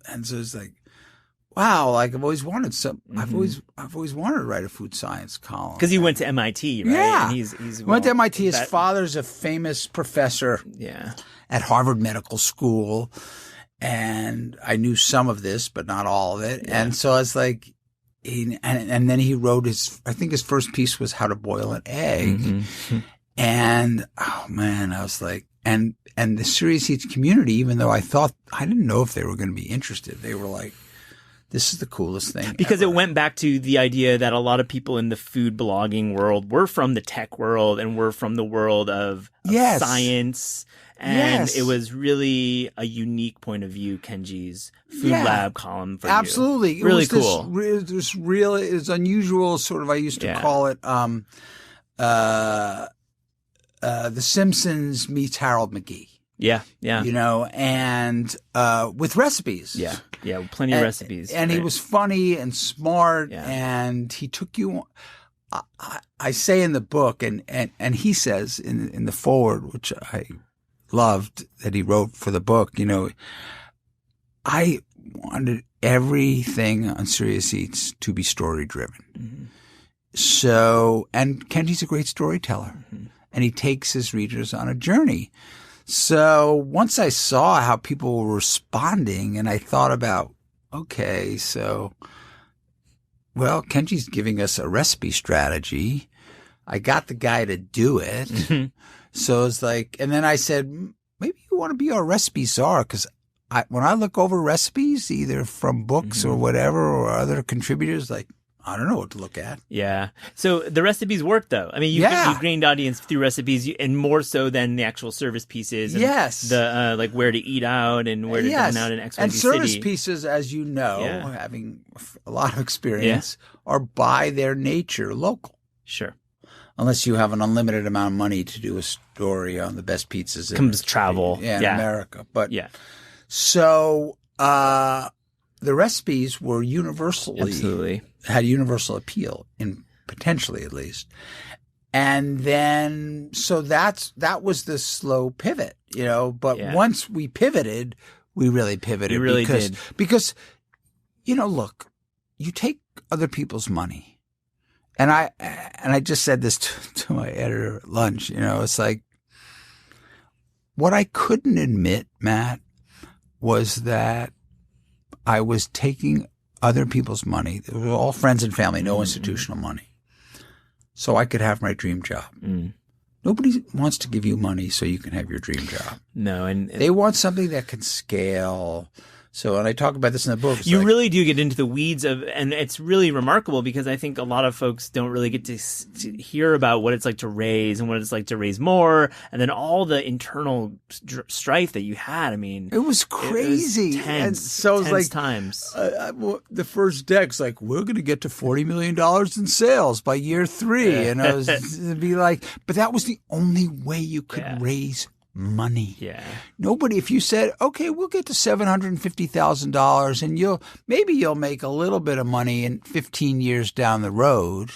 And so it's like, wow, like I've always wanted I've always wanted to write a food science column. Because he went to MIT, right? Yeah, and he went to MIT. His father's a famous professor. At Harvard Medical School, and I knew some of this, but not all of it. Yeah. And so I was like, and then he wrote I think his first piece was How to Boil an Egg, and oh man, I was like, and the Serious Eats community, even though I didn't know if they were going to be interested, they were like, this is the coolest thing because ever. It went back to the idea that a lot of people in the food blogging world were from the tech world and were from the world of science. And it was really a unique point of view, Kenji's Food Lab column for Absolutely. you. Really cool. It was unusual sort of, I used to call it The Simpsons meets Harold McGee. Yeah. And with recipes. Yeah, plenty of recipes. And he was funny and smart, and he took you. I say in the book, and he says in the foreword, which I loved that he wrote for the book. I wanted everything on Serious Eats to be story driven. So, and Kenji's a great storyteller, and he takes his readers on a journey. So once I saw how people were responding and I thought about, okay, Kenji's giving us a recipe strategy. I got the guy to do it. So it's like, and then I said, maybe you want to be our recipe czar because when I look over recipes, either from books or whatever or other contributors, like, I don't know what to look at. Yeah. So the recipes work, though. I mean, you gained audience through recipes, and more so than the actual service pieces. And the like where to eat out and where to dine out in XYZ and service city. pieces, as you know, having a lot of experience, are by their nature local. Sure. Unless you have an unlimited amount of money to do a story on the best pizzas in travel. In America. But so the recipes were had universal appeal, potentially at least. And then, so that was the slow pivot, but once we pivoted, we really pivoted. We really did. Because, look, you take other people's money. And I just said this to my editor at lunch, it's like, what I couldn't admit, Matt, was that I was taking other people's money. They were all friends and family, no institutional money. So I could have my dream job. Nobody wants to give you money so you can have your dream job. No, and They want something that can scale. So, and I talk about this in the book. It's you like, really do get into the weeds of, and it's really remarkable because I think a lot of folks don't really get to hear about what it's like to raise and what it's like to raise more, and then all the internal strife that you had. I mean, it was crazy. It was tense, and so it's like times. The first deck's like, we're going to get to $40 million in sales by year 3. And I was it'd be like, but that was the only way you could raise money. Yeah. Nobody, if you said, okay, we'll get to $750,000 and you'll make a little bit of money in 15 years down the road.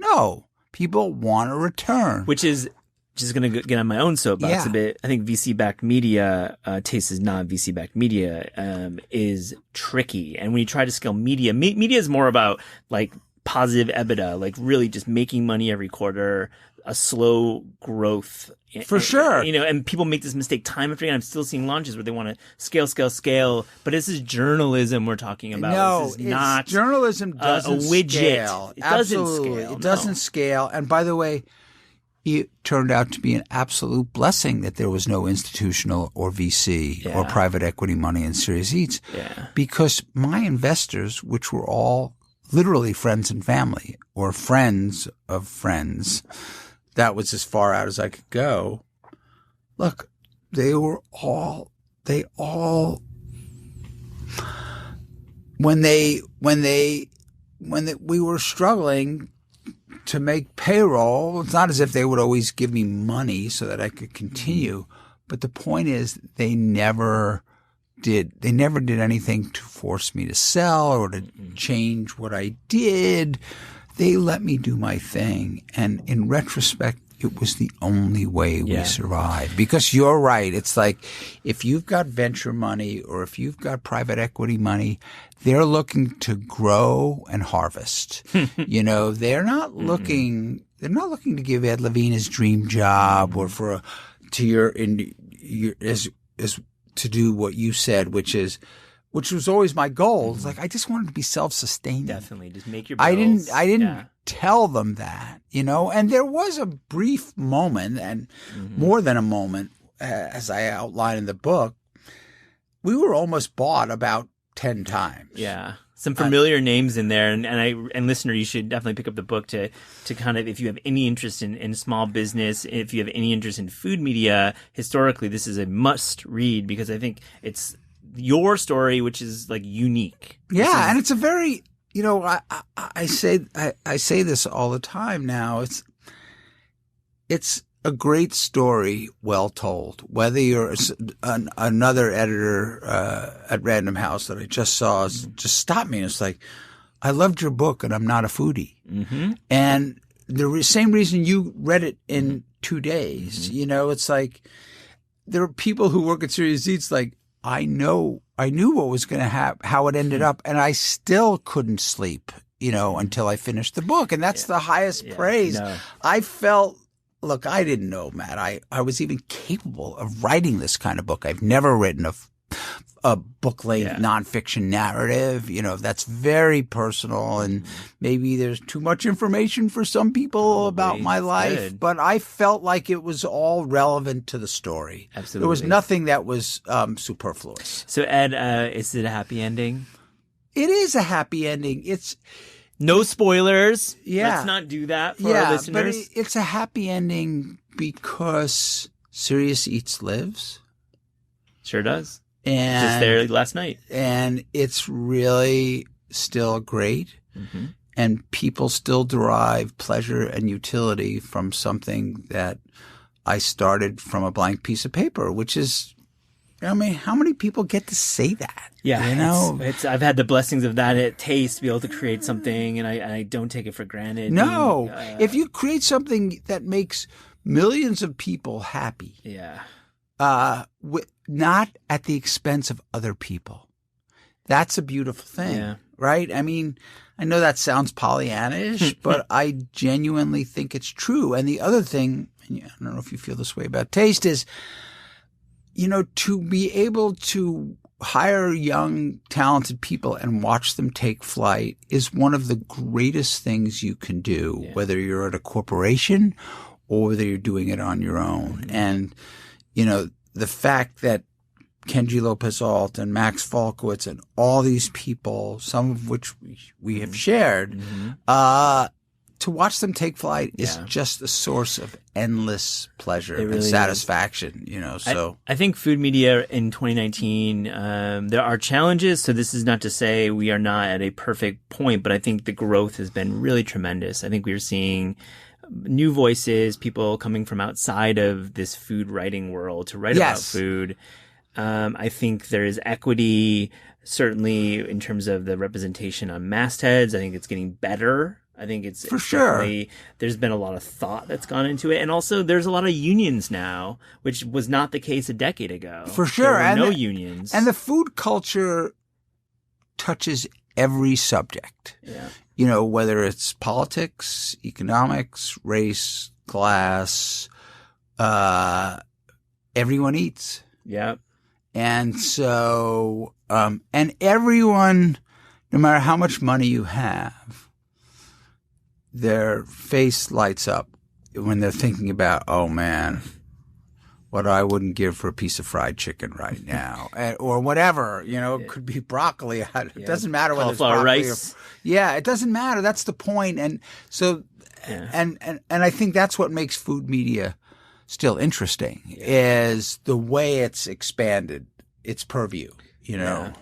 No, people want a return. Which is just going to get on my own soapbox a bit. I think VC-backed media, Taste is not VC-backed media, is tricky. And when you try to scale media, media is more about like positive EBITDA, like really just making money every quarter, a slow growth. For sure. And people make this mistake time after time. I'm still seeing launches where they want to scale. But this is journalism we're talking about. No, this is not journalism doesn't a widget. scale. It Absolutely. doesn't scale. It doesn't scale. And by the way, it turned out to be an absolute blessing that there was no institutional or VC or private equity money in Series Eats. Yeah. Because my investors, which were all literally friends and family or friends of friends, that was as far out as I could go. Look, we were struggling to make payroll, it's not as if they would always give me money so that I could continue. But the point is they never did anything to force me to sell or to change what I did. They let me do my thing. And in retrospect, it was the only way we survived. Because you're right. It's like if you've got venture money or if you've got private equity money, they're looking to grow and harvest. They're not looking to give Ed Levine his dream job or to do what you said, which was always my goal. It's like I just wanted to be self-sustaining. Definitely, just make your bills. I didn't tell them that, And there was a brief moment, and more than a moment, as I outline in the book. We were almost bought about 10 times. Yeah. Some familiar names in there, and listener, you should definitely pick up the book to kind of, if you have any interest in small business, if you have any interest in food media, historically, this is a must read because I think it's your story, which is like unique. Yeah, and it's a very, I say this all the time now. It's a great story, well told. Whether you're another editor at Random House that I just saw just stopped me and it's like, I loved your book and I'm not a foodie. And the same reason you read it in 2 days. It's like there are people who work at Serious Eats like, I knew what was going to happen, how it ended up, and I still couldn't sleep, until I finished the book. And that's the highest praise. No. I felt, look, I didn't know, Matt. I was even capable of writing this kind of book. I've never written a book-length nonfiction narrative. That's very personal, and maybe there's too much information for some people about my life. Good. But I felt like it was all relevant to the story. Absolutely, there was nothing that was superfluous. So, Ed, is it a happy ending? It is a happy ending. It's no spoilers. Yeah, let's not do that for our listeners. But it's a happy ending because Serious Eats lives. Sure does. And just there last night. And it's really still great. And people still derive pleasure and utility from something that I started from a blank piece of paper, which is, how many people get to say that? Yeah. I've had the blessings of that at Taste to be able to create something, and I don't take it for granted. No. If you create something that makes millions of people happy. Yeah. Not at the expense of other people. That's a beautiful thing, right? I know that sounds Pollyannish, but I genuinely think it's true. And the other thing, and I don't know if you feel this way about Taste, is, to be able to hire young, talented people and watch them take flight is one of the greatest things you can do, whether you're at a corporation or whether you're doing it on your own. And, you know, the fact that Kenji Lopez-Alt and Max Falkowitz and all these people, some of which we have shared, to watch them take flight is just a source of endless pleasure and satisfaction, you know. So I think food media in 2019, there are challenges. So this is not to say we are not at a perfect point, but I think the growth has been really tremendous. I think we're seeing new voices, people coming from outside of this food writing world to write about food. I think there is equity, certainly in terms of the representation on mastheads. I think it's getting better. I think it's for sure. There's been a lot of thought that's gone into it. And also there's a lot of unions now, which was not the case a decade ago. For sure. There were no unions. And the food culture touches every subject. Yeah. You know, whether it's politics, economics, race, class, everyone eats. Yeah. And so, and everyone, no matter how much money you have, their face lights up when they're thinking about, oh man, what I wouldn't give for a piece of fried chicken right now, or whatever. You know, it could be broccoli. It doesn't matter whether it's broccoli rice. It doesn't matter. That's the point. And so, and I think that's what makes food media still interesting is the way it's expanded its purview. You know.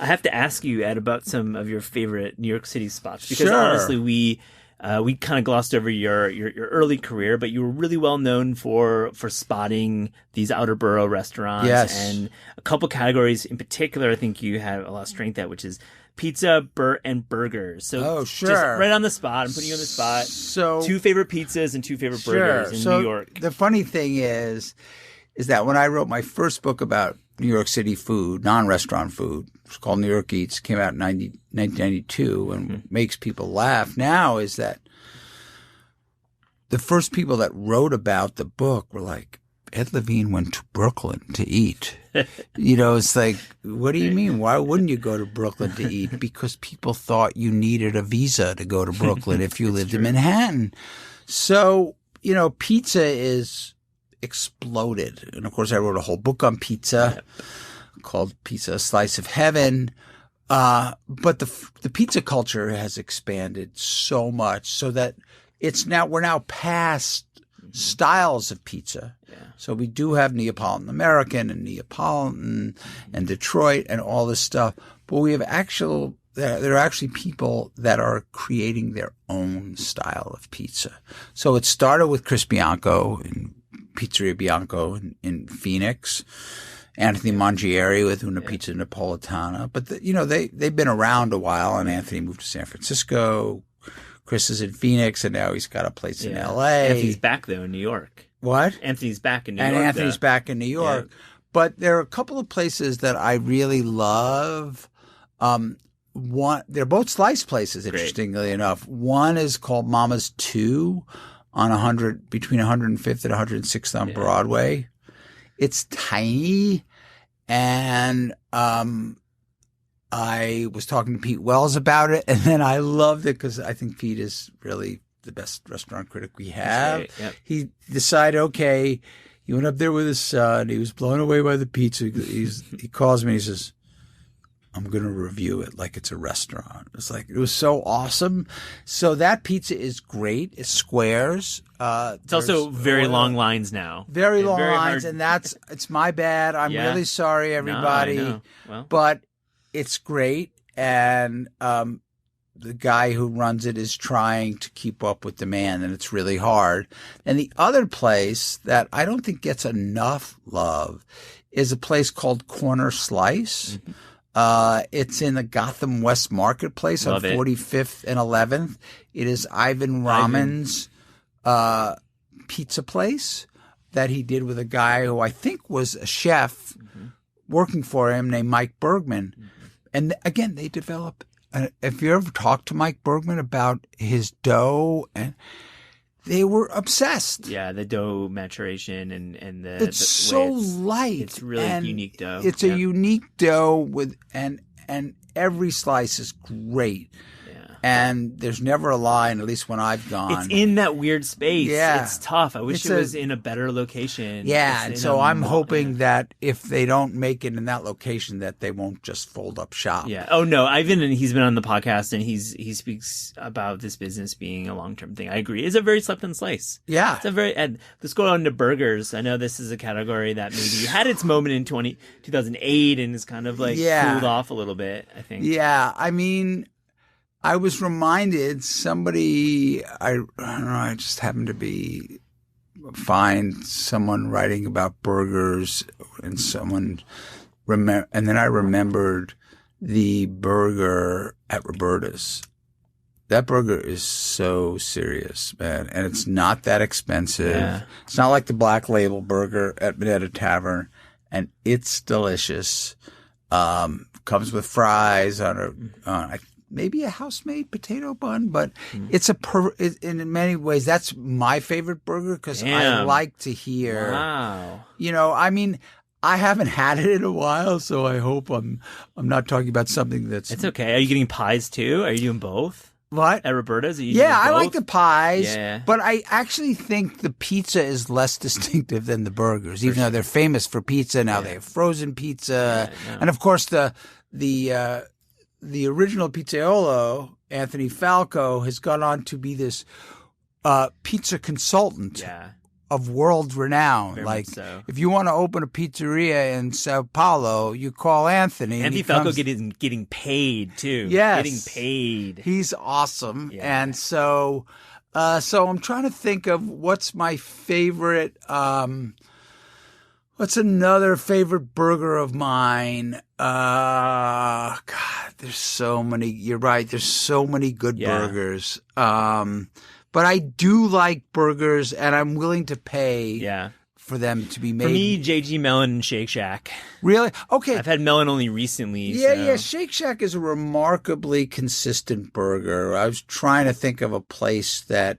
I have to ask you, Ed, about some of your favorite New York City spots because honestly, we kind of glossed over your early career, but you were really well known for spotting these outer borough restaurants. Yes. And a couple categories in particular, I think you have a lot of strength at, which is pizza, and burgers. So just right on the spot, I'm putting you on the spot. So 2 favorite pizzas and 2 favorite burgers in New York. The funny thing is that when I wrote my first book about New York City food, non-restaurant food, it's called New York Eats, came out in 1992 and makes people laugh now is that the first people that wrote about the book were like, Ed Levine went to Brooklyn to eat. You know, it's like, what do you mean? Why wouldn't you go to Brooklyn to eat? Because people thought you needed a visa to go to Brooklyn if you lived in Manhattan. So, you know, pizza is exploded. And of course, I wrote a whole book on pizza called Pizza, a Slice of Heaven. But the pizza culture has expanded so much so that we're now past styles of pizza. Yeah. So we do have Neapolitan American and Neapolitan and Detroit and all this stuff. But we have there are actually people that are creating their own style of pizza. So it started with Chris Bianco in Pizzeria Bianco in Phoenix. Anthony Mangieri with Una Pizza Napolitana. But, they've been around a while, and Anthony moved to San Francisco. Chris is in Phoenix, and now he's got a place in L.A. Anthony's back, though, in New York. What? Anthony's back in New York. And Anthony's back in New York. Yeah. But there are a couple of places that I really love. They're both slice places, interestingly enough. One is called Mama's 2 on between 105th and 106th on Broadway. It's tiny, and I was talking to Pete Wells about it, and then I loved it because I think Pete is really the best restaurant critic we have. Right. Yep. He decided, okay, he went up there with his son. He was blown away by the pizza. He calls me and he says, I'm going to review it like it's a restaurant. It was so awesome. So that pizza is great. It's squares. It's also very long lines now. Very long lines. And it's my bad. I'm really sorry, everybody. No, I know. Well. But it's great. And the guy who runs it is trying to keep up with demand, and it's really hard. And the other place that I don't think gets enough love is a place called Corner Slice. Mm-hmm. It's in the Gotham West Marketplace on 45th and 11th. It is Ivan Ramen's pizza place that he did with a guy who I think was a chef working for him named Mike Bergman. Mm-hmm. And again, they develop. If you ever talked to Mike Bergman about his dough, and they were obsessed. Yeah, the dough maturation and it's so light. It's really unique dough. It's a unique dough and every slice is great. Yeah. and there's never a line, at least when I've gone. It's in that weird space. Yeah. It's tough. I wish it was in a better location. Yeah, and so I'm hoping that if they don't make it in that location, that they won't just fold up shop. Yeah. Oh no, he's been on the podcast and he speaks about this business being a long-term thing. I agree. It's a very slept-in slice. Yeah. And let's go on to burgers. I know this is a category that maybe had its moment in 2008 and is kind of like cooled off a little bit, I think. Yeah, I mean, I was reminded I don't know, I just happened to find someone writing about burgers and and then I remembered the burger at Roberta's. That burger is so serious, man, and it's not that expensive. Yeah. It's not like the Black Label burger at Minetta Tavern, and it's delicious. Comes with fries on maybe a house-made potato bun, but it's in many ways, that's my favorite burger because I like to hear. Wow. I mean, I haven't had it in a while, so I hope I'm not talking about something that's. It's okay. Are you getting pies too? Are you doing both? What? At Roberta's? I like the pies, yeah. But I actually think the pizza is less distinctive than the burgers, even though they're famous for pizza. Now they have frozen pizza, and of course the original pizzaiolo, Anthony Falco, has gone on to be this pizza consultant of world renown. Very like, so. If you want to open a pizzeria in Sao Paulo, you call Anthony. Anthony Falco getting paid too. Yes, getting paid. He's awesome, and so I'm trying to think of what's my favorite. What's another favorite burger of mine? God, there's so many. You're right. There's so many good burgers. But I do like burgers, and I'm willing to pay for them to be made. For me, JG Melon and Shake Shack. Really? Okay. I've had Melon only recently. Yeah. Shake Shack is a remarkably consistent burger. I was trying to think of a place that.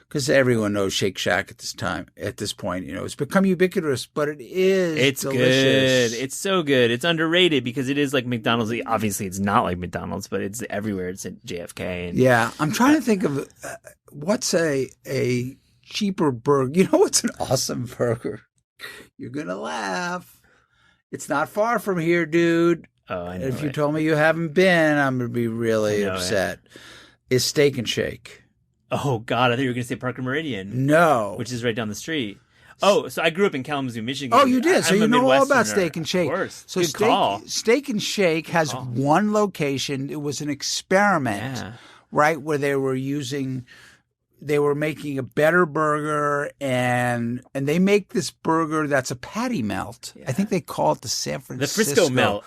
Because everyone knows Shake Shack at this point, it's become ubiquitous, but it's delicious. Good. It's so good. It's underrated because it is like McDonald's. Obviously, it's not like McDonald's, but it's everywhere. It's at JFK. Yeah, I'm trying to think of what's a cheaper burger. What's an awesome burger? You're gonna laugh. It's not far from here, dude. Oh, I know. If you told me you haven't been, I'm gonna be really upset. Is Steak and Shake. Oh, God, I thought you were going to say Parker Meridian. No. Which is right down the street. Oh, so I grew up in Kalamazoo, Michigan. Oh, you did? So you know all about Steak and Shake. Of course. So Good call. Steak and Shake has one location. It was an experiment, right, where they were making a better burger, and they make this burger that's a patty melt. Yeah. I think they call it the San Francisco. The Frisco melt.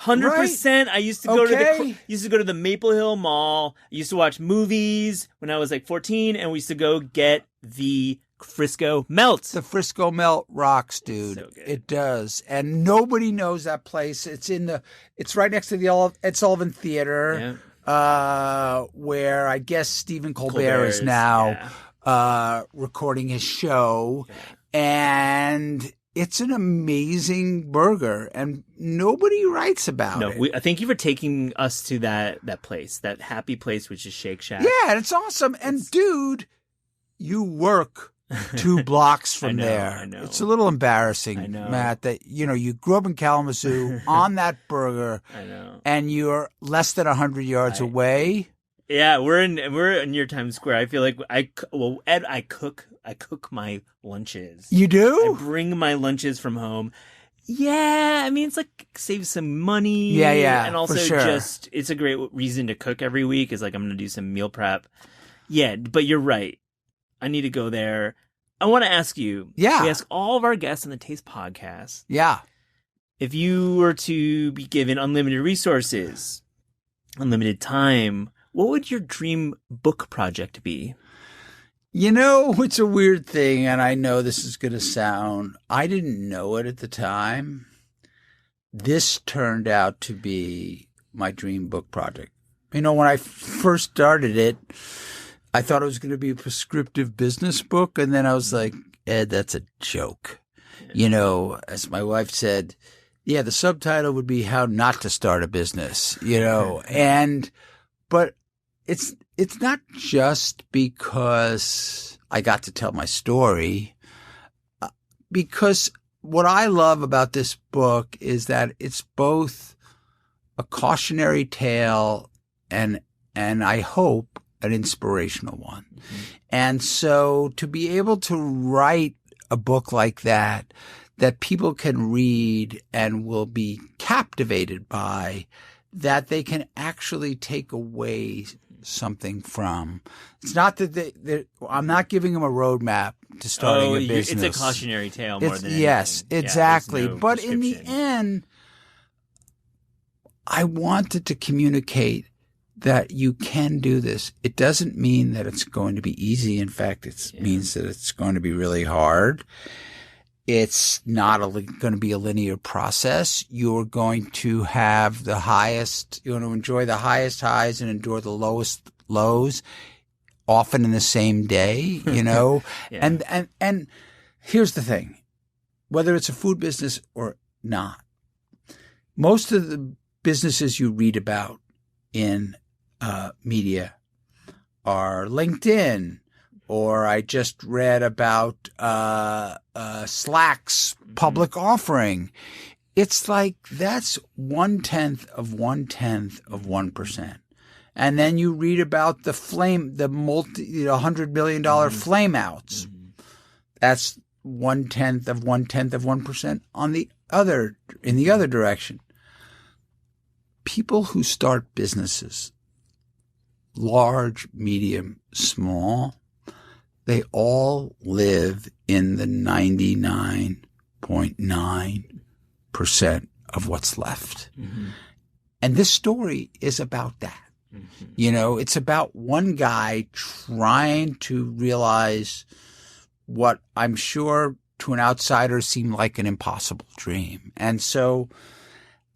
100%. I used to go to the Maple Hill Mall. I used to watch movies when I was like 14, and we used to go get the Frisco melt. The Frisco melt rocks, dude. So good. It does, and nobody knows that place. It's right next to the Ed Sullivan Theater, where I guess Stephen Colbert is now recording his show, and. It's an amazing burger, and nobody writes about it. Thank you for taking us to that place, that happy place, which is Shake Shack. Yeah, it's awesome. And dude, you work 2 blocks from there. I know. It's a little embarrassing, Matt, that you grew up in Kalamazoo on that burger. I know. And you're less than 100 yards away. Yeah, we're near Times Square. I feel like Ed, I cook my lunches. You do? I bring my lunches from home. Yeah, I mean, it's like save some money. Yeah, and also for sure. just it's a great reason to cook every week. Is like I'm gonna do some meal prep. Yeah, but you're right. I need to go there. I want to ask you. Yeah, we ask all of our guests on the Taste Podcast. Yeah, if you were to be given unlimited resources, unlimited time, what would your dream book project be? It's a weird thing, and I know this is going to sound, I didn't know it at the time. This turned out to be my dream book project. When I first started it, I thought it was going to be a prescriptive business book, and then I was like, Ed, that's a joke. As my wife said, the subtitle would be How Not to Start a Business, but it's not just because I got to tell my story, because what I love about this book is that it's both a cautionary tale and I hope an inspirational one. Mm-hmm. And so to be able to write a book like that people can read and will be captivated by, that they can actually take away something from. It's not that I'm not giving them a roadmap to starting a business. It's a cautionary tale more than anything. Yes, exactly. Yeah, no but in the end, I wanted to communicate that you can do this. It doesn't mean that it's going to be easy. In fact, it means that it's going to be really hard. It's not going to be a linear process. You're going to have you're going to enjoy the highest highs and endure the lowest lows, often in the same day, you know? Yeah. And here's the thing, whether it's a food business or not, most of the businesses you read about in media are LinkedIn, or I just read about Slack's public offering. It's like that's 1/10 of 1/10 of 1%. And then you read about the $100 million flame outs. That's 1/10 of 1/10 of 1% in the other direction. People who start businesses, large, medium, small, they all live in the 99.9% of what's left. Mm-hmm. And this story is about that. Mm-hmm. You know, it's about one guy trying to realize what I'm sure to an outsider seemed like an impossible dream. And so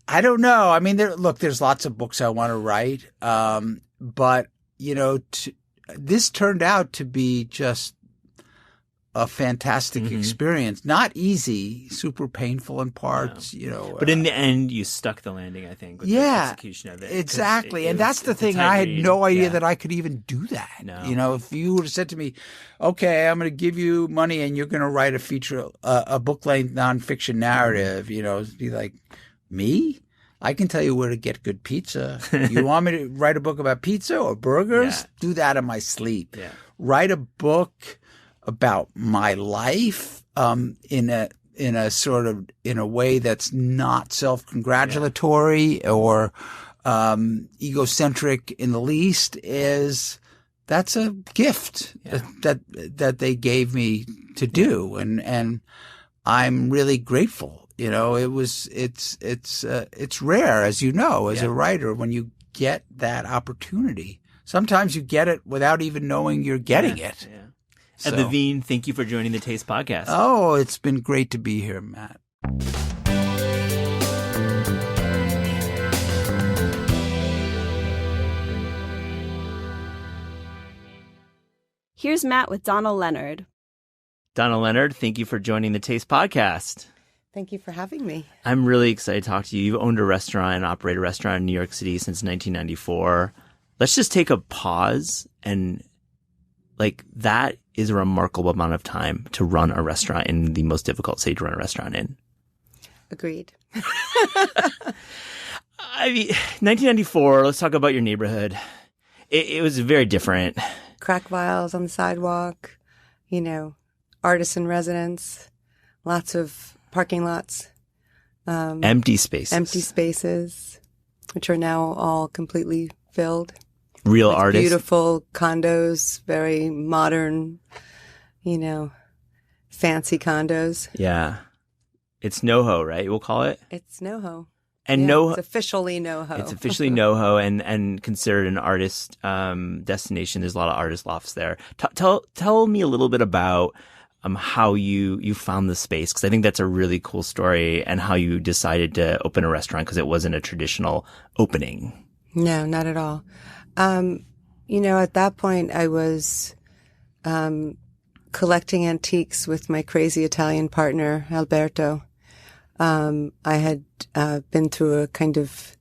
I don't know. I mean, there's lots of books I want to write. But, you know, this turned out to be just a fantastic experience. Not easy, super painful in parts, you know. But in the end, you stuck the landing, I think, with the execution of it. Exactly. And that's the thing. I had no idea that I could even do that. No. You know, if you would have said to me, okay, I'm going to give you money and you're going to write a book-length nonfiction narrative, you know, it'd be like, me? I can tell you where to get good pizza. You want me to write a book about pizza or burgers? Yeah. Do that in my sleep. Yeah. Write a book about my life in a way that's not self-congratulatory or egocentric in the least. That's a gift that they gave me to do, and I'm really grateful. You know, it's rare, as you know, as a writer, when you get that opportunity. Sometimes you get it without even knowing you're getting it. Yeah. Ed Levine, thank you for joining the Taste Podcast. Oh, it's been great to be here, Matt. Here's Matt with Donna Leonard. Donna Leonard, thank you for joining the Taste Podcast. Thank you for having me. I'm really excited to talk to you. You've owned a restaurant and operated a restaurant in New York City since 1994. Let's just take a pause, and that is a remarkable amount of time to run a restaurant in the most difficult city to run a restaurant in. Agreed. I mean, 1994, let's talk about your neighborhood. It was very different. Crack vials on the sidewalk, you know, artisan residents, lots of parking lots. Empty spaces. Which are now all completely filled. Real artists. Beautiful condos, very modern, you know, fancy condos. Yeah. It's NoHo, right? We'll call it? It's NoHo. And NoHo. It's officially NoHo. It's officially NoHo and considered an artist destination. There's a lot of artist lofts there. Tell me a little bit about how you found the space, because I think that's a really cool story, and how you decided to open a restaurant, because it wasn't a traditional opening. No, not at all. You know, at that point, I was collecting antiques with my crazy Italian partner, Alberto. I had been through a kind of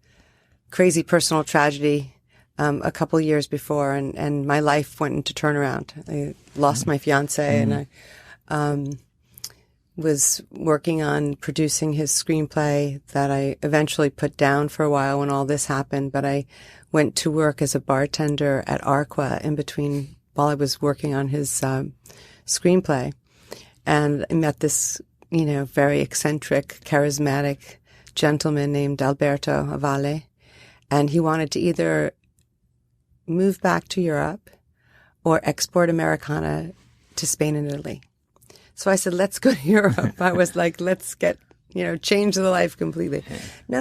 crazy personal tragedy a couple years before, and my life went into turnaround. I lost my fiance, and I was working on producing his screenplay that I eventually put down for a while when all this happened. But I went to work as a bartender at Arqua in between while I was working on his screenplay. And I met this, very eccentric, charismatic gentleman named Alberto Avale. And he wanted to either move back to Europe or export Americana to Spain and Italy. So I said, let's go to Europe. I was like, let's get, change the life completely. No.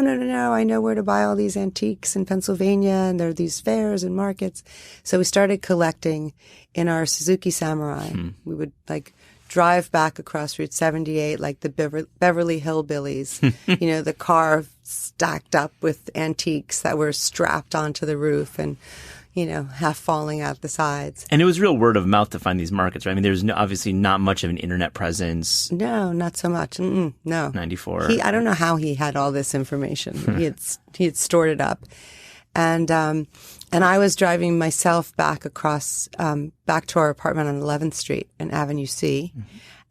I know where to buy all these antiques in Pennsylvania, and there are these fairs and markets. So we started collecting in our Suzuki Samurai. We would drive back across Route 78 like the Beverly Hillbillies, the car stacked up with antiques that were strapped onto the roof and, half falling out the sides. And it was real word of mouth to find these markets, right? I mean, there's obviously not much of an internet presence. No, not so much. No. 94. I don't know how he had all this information. he had stored it up. And I was driving myself back across, back to our apartment on 11th Street and Avenue C.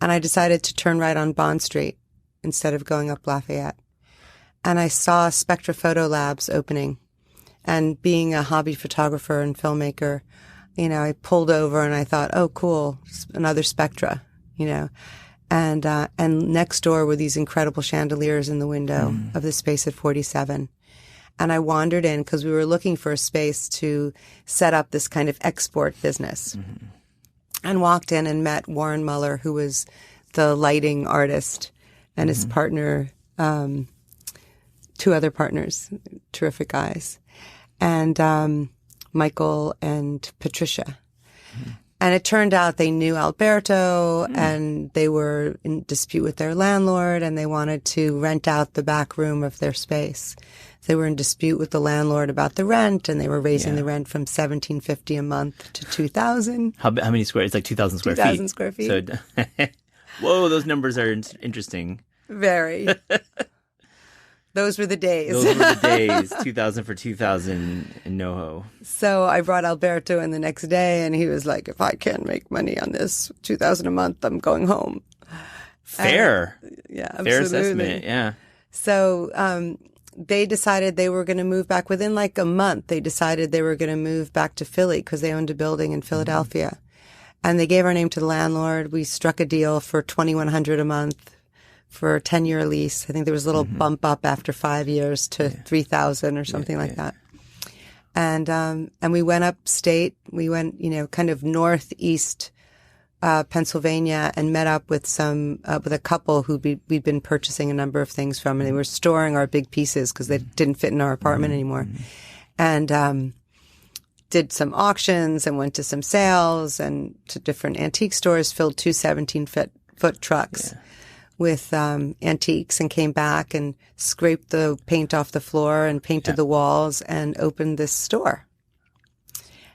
And I decided to turn right on Bond Street instead of going up Lafayette. And I saw Spectra Photo Labs opening. And being a hobby photographer and filmmaker, I pulled over and I thought, oh, cool, another Spectra, And next door were these incredible chandeliers in the window of the space at 47. And I wandered in because we were looking for a space to set up this kind of export business. And walked in and met Warren Muller, who was the lighting artist, and his partner, 2 other partners, terrific guys, and Michael and Patricia. And it turned out they knew Alberto, and they were in dispute with their landlord, and they wanted to rent out the back room of their space. They were in dispute with the landlord about the rent, and they were raising the rent from $1,750 a month to $2,000. How many square? It's like 2,000 square feet. 2,000 square feet. So, whoa, those numbers are interesting. Very. Those were the days. Those were the days. 2,000 for 2,000 in NoHo. So I brought Alberto in the next day, and he was like, if I can't make money on this, 2,000 a month, I'm going home. Fair. Yeah, Fair absolutely. assessment, yeah. So they decided they were going to move back within like a month. They decided they were going to move back to Philly because they owned a building in Philadelphia. And they gave our name to the landlord. We struck a deal for $2,100 a month for a 10-year lease. I think there was a little bump up after 5 years to $3,000 or something like that. And we went upstate. We went, kind of northeast Pennsylvania, and met up with with a couple who we'd been purchasing a number of things from, and they were storing our big pieces because they didn't fit in our apartment anymore. And did some auctions and went to some sales and to different antique stores, filled 2 17-foot trucks with antiques, and came back and scraped the paint off the floor and painted the walls and opened this store.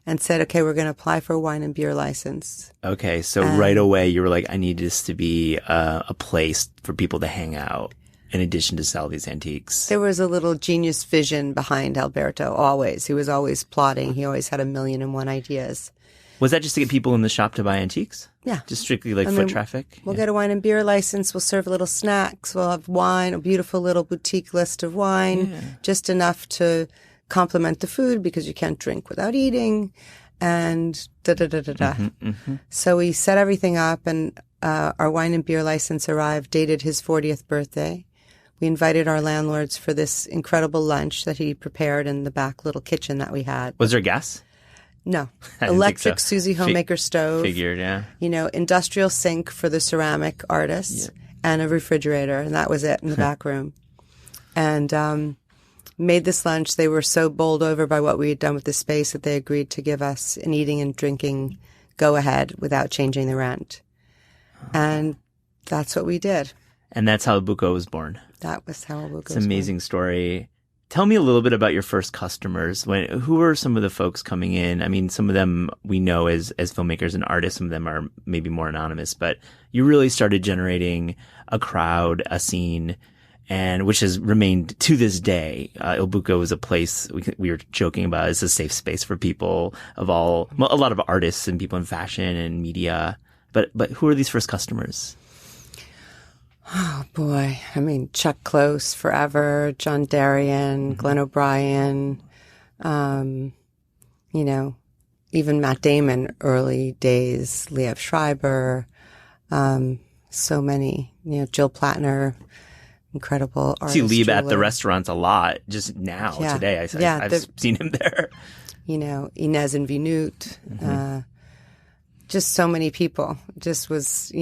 And said, okay, we're going to apply for a wine and beer license. Okay, so right away you were like, I need this to be a place for people to hang out in addition to sell these antiques. There was a little genius vision behind Alberto, always. He was always plotting. He always had 1,000,001 ideas. Was that just to get people in the shop to buy antiques? Yeah. Just strictly foot traffic? We'll get a wine and beer license. We'll serve little snacks. We'll have wine, a beautiful little boutique list of wine, just enough to complement the food because you can't drink without eating, and da-da-da-da-da. So we set everything up, and our wine and beer license arrived, dated his 40th birthday. We invited our landlords for this incredible lunch that he prepared in the back little kitchen that we had. Was there gas? No. I didn't Electric think so. Susie Homemaker stove. Figured, yeah. Industrial sink for the ceramic artists, and a refrigerator, and that was it in the back room. And made this lunch. They were so bowled over by what we had done with the space that they agreed to give us an eating and drinking go-ahead without changing the rent. And that's what we did. And that's how Buco was born. That was how Buco was born. It's an amazing story. Tell me a little bit about your first customers. Who were some of the folks coming in? I mean, some of them we know as filmmakers and artists. Some of them are maybe more anonymous. But you really started generating a crowd, a scene, and which has remained to this day. Il Buco is a place we were joking about. It's a safe space for people of a lot of artists and people in fashion and media. But who are these first customers? Oh boy. I mean, Chuck Close forever, John Darien, Glenn O'Brien, even Matt Damon early days, Liev Schreiber, so many, Jill Platner, incredible artist. See Lieb at the restaurants a lot just now, today. I've seen him there. Inez and Vinut, just so many people. Just was,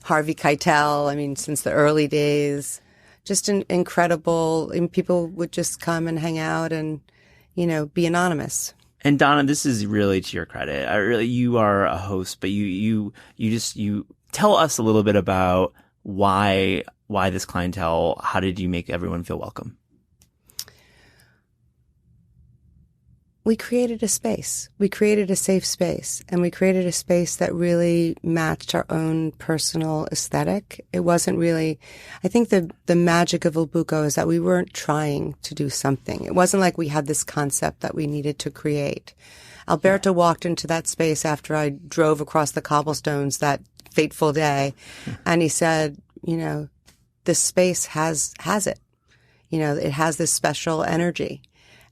Harvey Keitel, I mean, since the early days, just incredible. And people would just come and hang out and, be anonymous. And Donna, this is really to your credit. You are a host, but you tell us a little bit about why this clientele. How did you make everyone feel welcome? We created a space. We created a safe space, and we created a space that really matched our own personal aesthetic. It wasn't really, I think the magic of Il Buco is that we weren't trying to do something. It wasn't like we had this concept that we needed to create. Alberto walked into that space after I drove across the cobblestones that fateful day, and he said, this space has it. It has this special energy.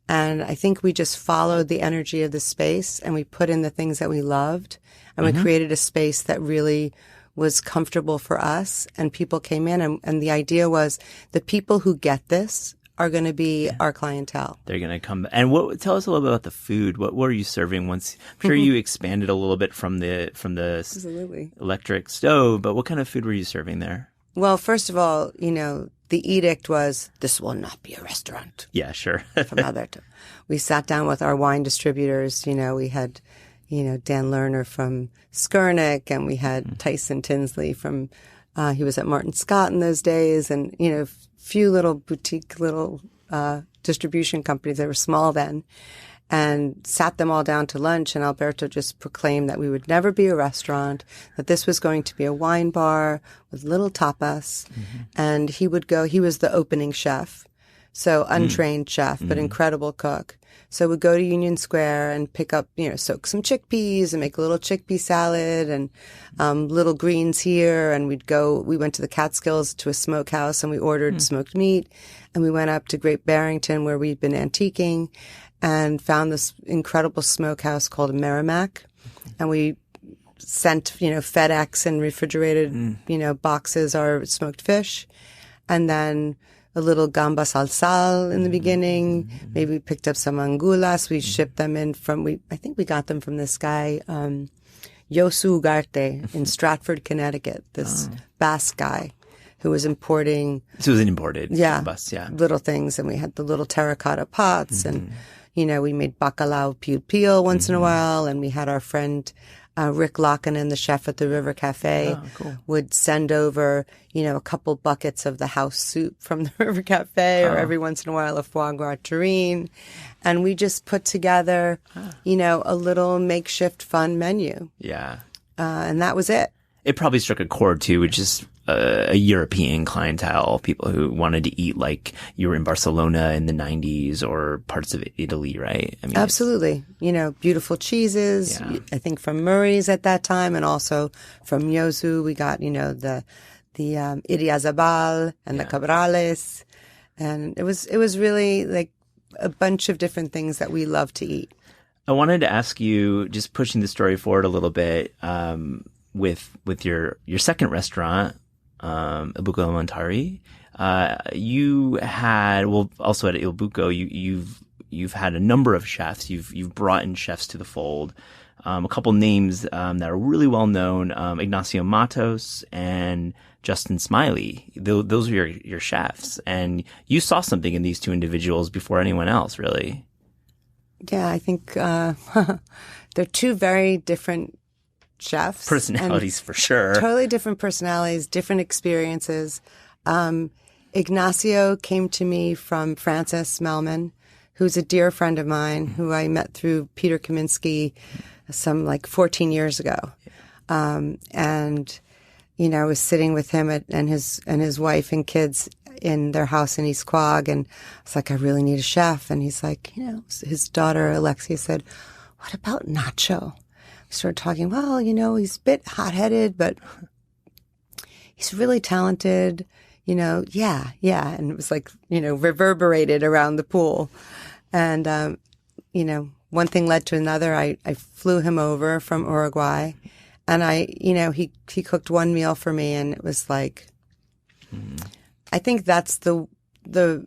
And I think we just followed the energy of the space, and we put in the things that we loved, and we created a space that really was comfortable for us, and people came in, and the idea was the people who get this are going to be our clientele. They're going to come. And tell us a little bit about the food. What were you serving once? I'm sure you expanded a little bit from the Absolutely. Electric stove, but what kind of food were you serving there? Well, first of all, the edict was, this will not be a restaurant. Yeah, sure. From Alberto. We sat down with our wine distributors. We had, Dan Lerner from Skurnik, and we had Tyson Tinsley from, he was at Martin Scott in those days, and, few little boutique distribution companies. They were small then. And sat them all down to lunch, and Alberto just proclaimed that we would never be a restaurant, that this was going to be a wine bar with little tapas. And he was the opening chef. So untrained chef, but incredible cook. So we'd go to Union Square and pick up, soak some chickpeas and make a little chickpea salad and little greens here. And we went to the Catskills to a smokehouse, and we ordered smoked meat. And we went up to Great Barrington, where we'd been antiquing, and found this incredible smokehouse called Merrimack. And we sent, FedEx and refrigerated, boxes our smoked fish. And then a little gamba salsal in the beginning. Maybe we picked up some angulas. We shipped them in I think we got them from this guy, Yosu Ugarte in Stratford, Connecticut, this Basque guy who was importing. So it was an imported bus, little things. And we had the little terracotta pots, and, we made bacalao peel once in a while. And we had our friend, Rick Lockinen, the chef at the River Cafe, would send over, a couple buckets of the house soup from the River Cafe, or every once in a while a foie gras terrine. And we just put together, a little makeshift fun menu. Yeah. And that was it. It probably struck a chord too, which is a European clientele, people who wanted to eat like you were in Barcelona in the 90s or parts of Italy, right? I mean, absolutely. Beautiful cheeses, I think from Murray's at that time, and also from Yosu. We got, the Idiazabal and the Cabrales. And it was really like a bunch of different things that we love to eat. I wanted to ask you, just pushing the story forward a little bit, with your second restaurant, Il Buco Elementari, you had, also at Il Buco, you've had a number of chefs. You've brought in chefs to the fold. A couple names that are really well known, Ignacio Matos and Justin Smiley. Those are your chefs, and you saw something in these two individuals before anyone else, really. Yeah, I think they're two very different chefs. Personalities, for sure. Totally different personalities, different experiences. Ignacio came to me from Frances Melman, who's a dear friend of mine, who I met through Peter Kaminsky some 14 years ago. And, I was sitting with him and his wife and kids, in their house in East Quogue, and I was like, I really need a chef. And he's like, his daughter Alexia said, what about Nacho? We started talking, well, he's a bit hot-headed, but he's really talented, yeah. And it was like, reverberated around the pool. And, one thing led to another. I flew him over from Uruguay, and he cooked one meal for me, and it was like, I think that's the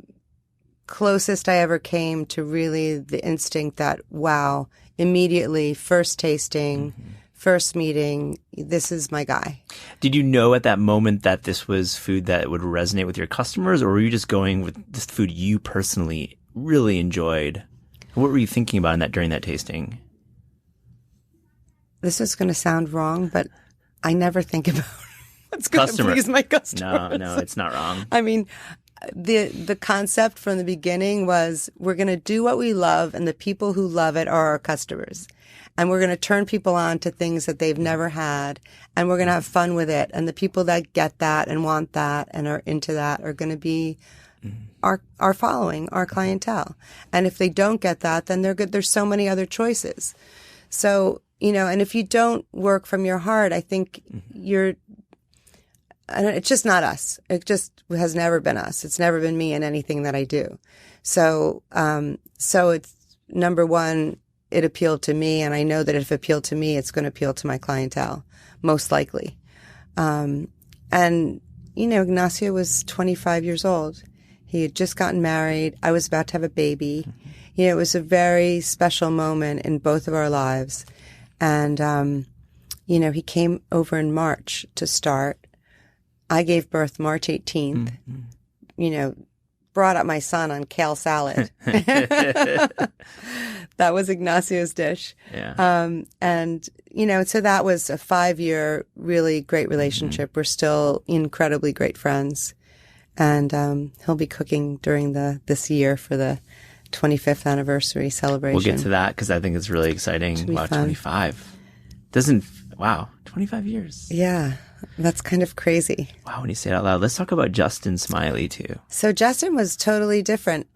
closest I ever came to really the instinct that, wow, immediately, first tasting, first meeting, this is my guy. Did you know at that moment that this was food that would resonate with your customers, or were you just going with this food you personally really enjoyed? What were you thinking about during that tasting? This is going to sound wrong, but I never think about what's going to please my customers. No, it's not wrong. I mean, the concept from the beginning was we're going to do what we love, and the people who love it are our customers. And we're going to turn people on to things that they've never had, and we're going to have fun with it. And the people that get that and want that and are into that are going to be our following, our clientele. And if they don't get that, then they're good. There's so many other choices. So, and if you don't work from your heart, I think it's just not us. It just has never been us. It's never been me in anything that I do. So it's number one, it appealed to me. And I know that if it appealed to me, it's going to appeal to my clientele, most likely. Ignacio was 25 years old. He had just gotten married. I was about to have a baby. It was a very special moment in both of our lives. And, he came over in March to start. I gave birth March 18th, brought up my son on kale salad. That was Ignacio's dish. Yeah. So that was a 5-year really great relationship. We're still incredibly great friends. And he'll be cooking during this year for the 25th anniversary celebration. We'll get to that because I think it's really exciting. Wow, fun. 25. 25 years. Yeah, that's kind of crazy. Wow, when you say it out loud. Let's talk about Justin Smiley too. So Justin was totally different.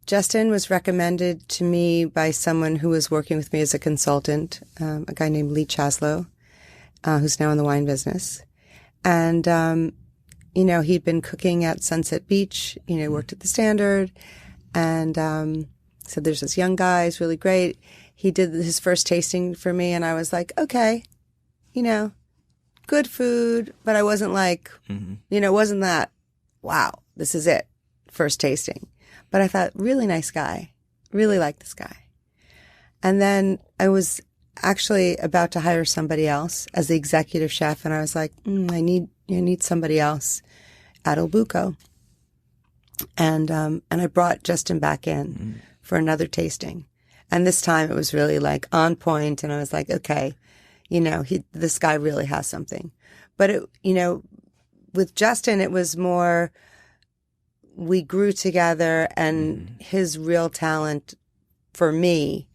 Justin was recommended to me by someone who was working with me as a consultant, a guy named Lee Chaslow, who's now in the wine business. And, he'd been cooking at Sunset Beach, worked at the Standard. And so there's this young guy, he's really great. He did his first tasting for me, and I was like, okay, good food, but I wasn't like, it wasn't that, wow, this is it, first tasting. But I thought, really nice guy, really like this guy. And then I was actually about to hire somebody else as the executive chef, and I was like, I need somebody else at El Buco. And I brought Justin back in for another tasting. And this time it was really like on point. And I was like, okay, this guy really has something. But with Justin, it was more, we grew together, and his real talent for me,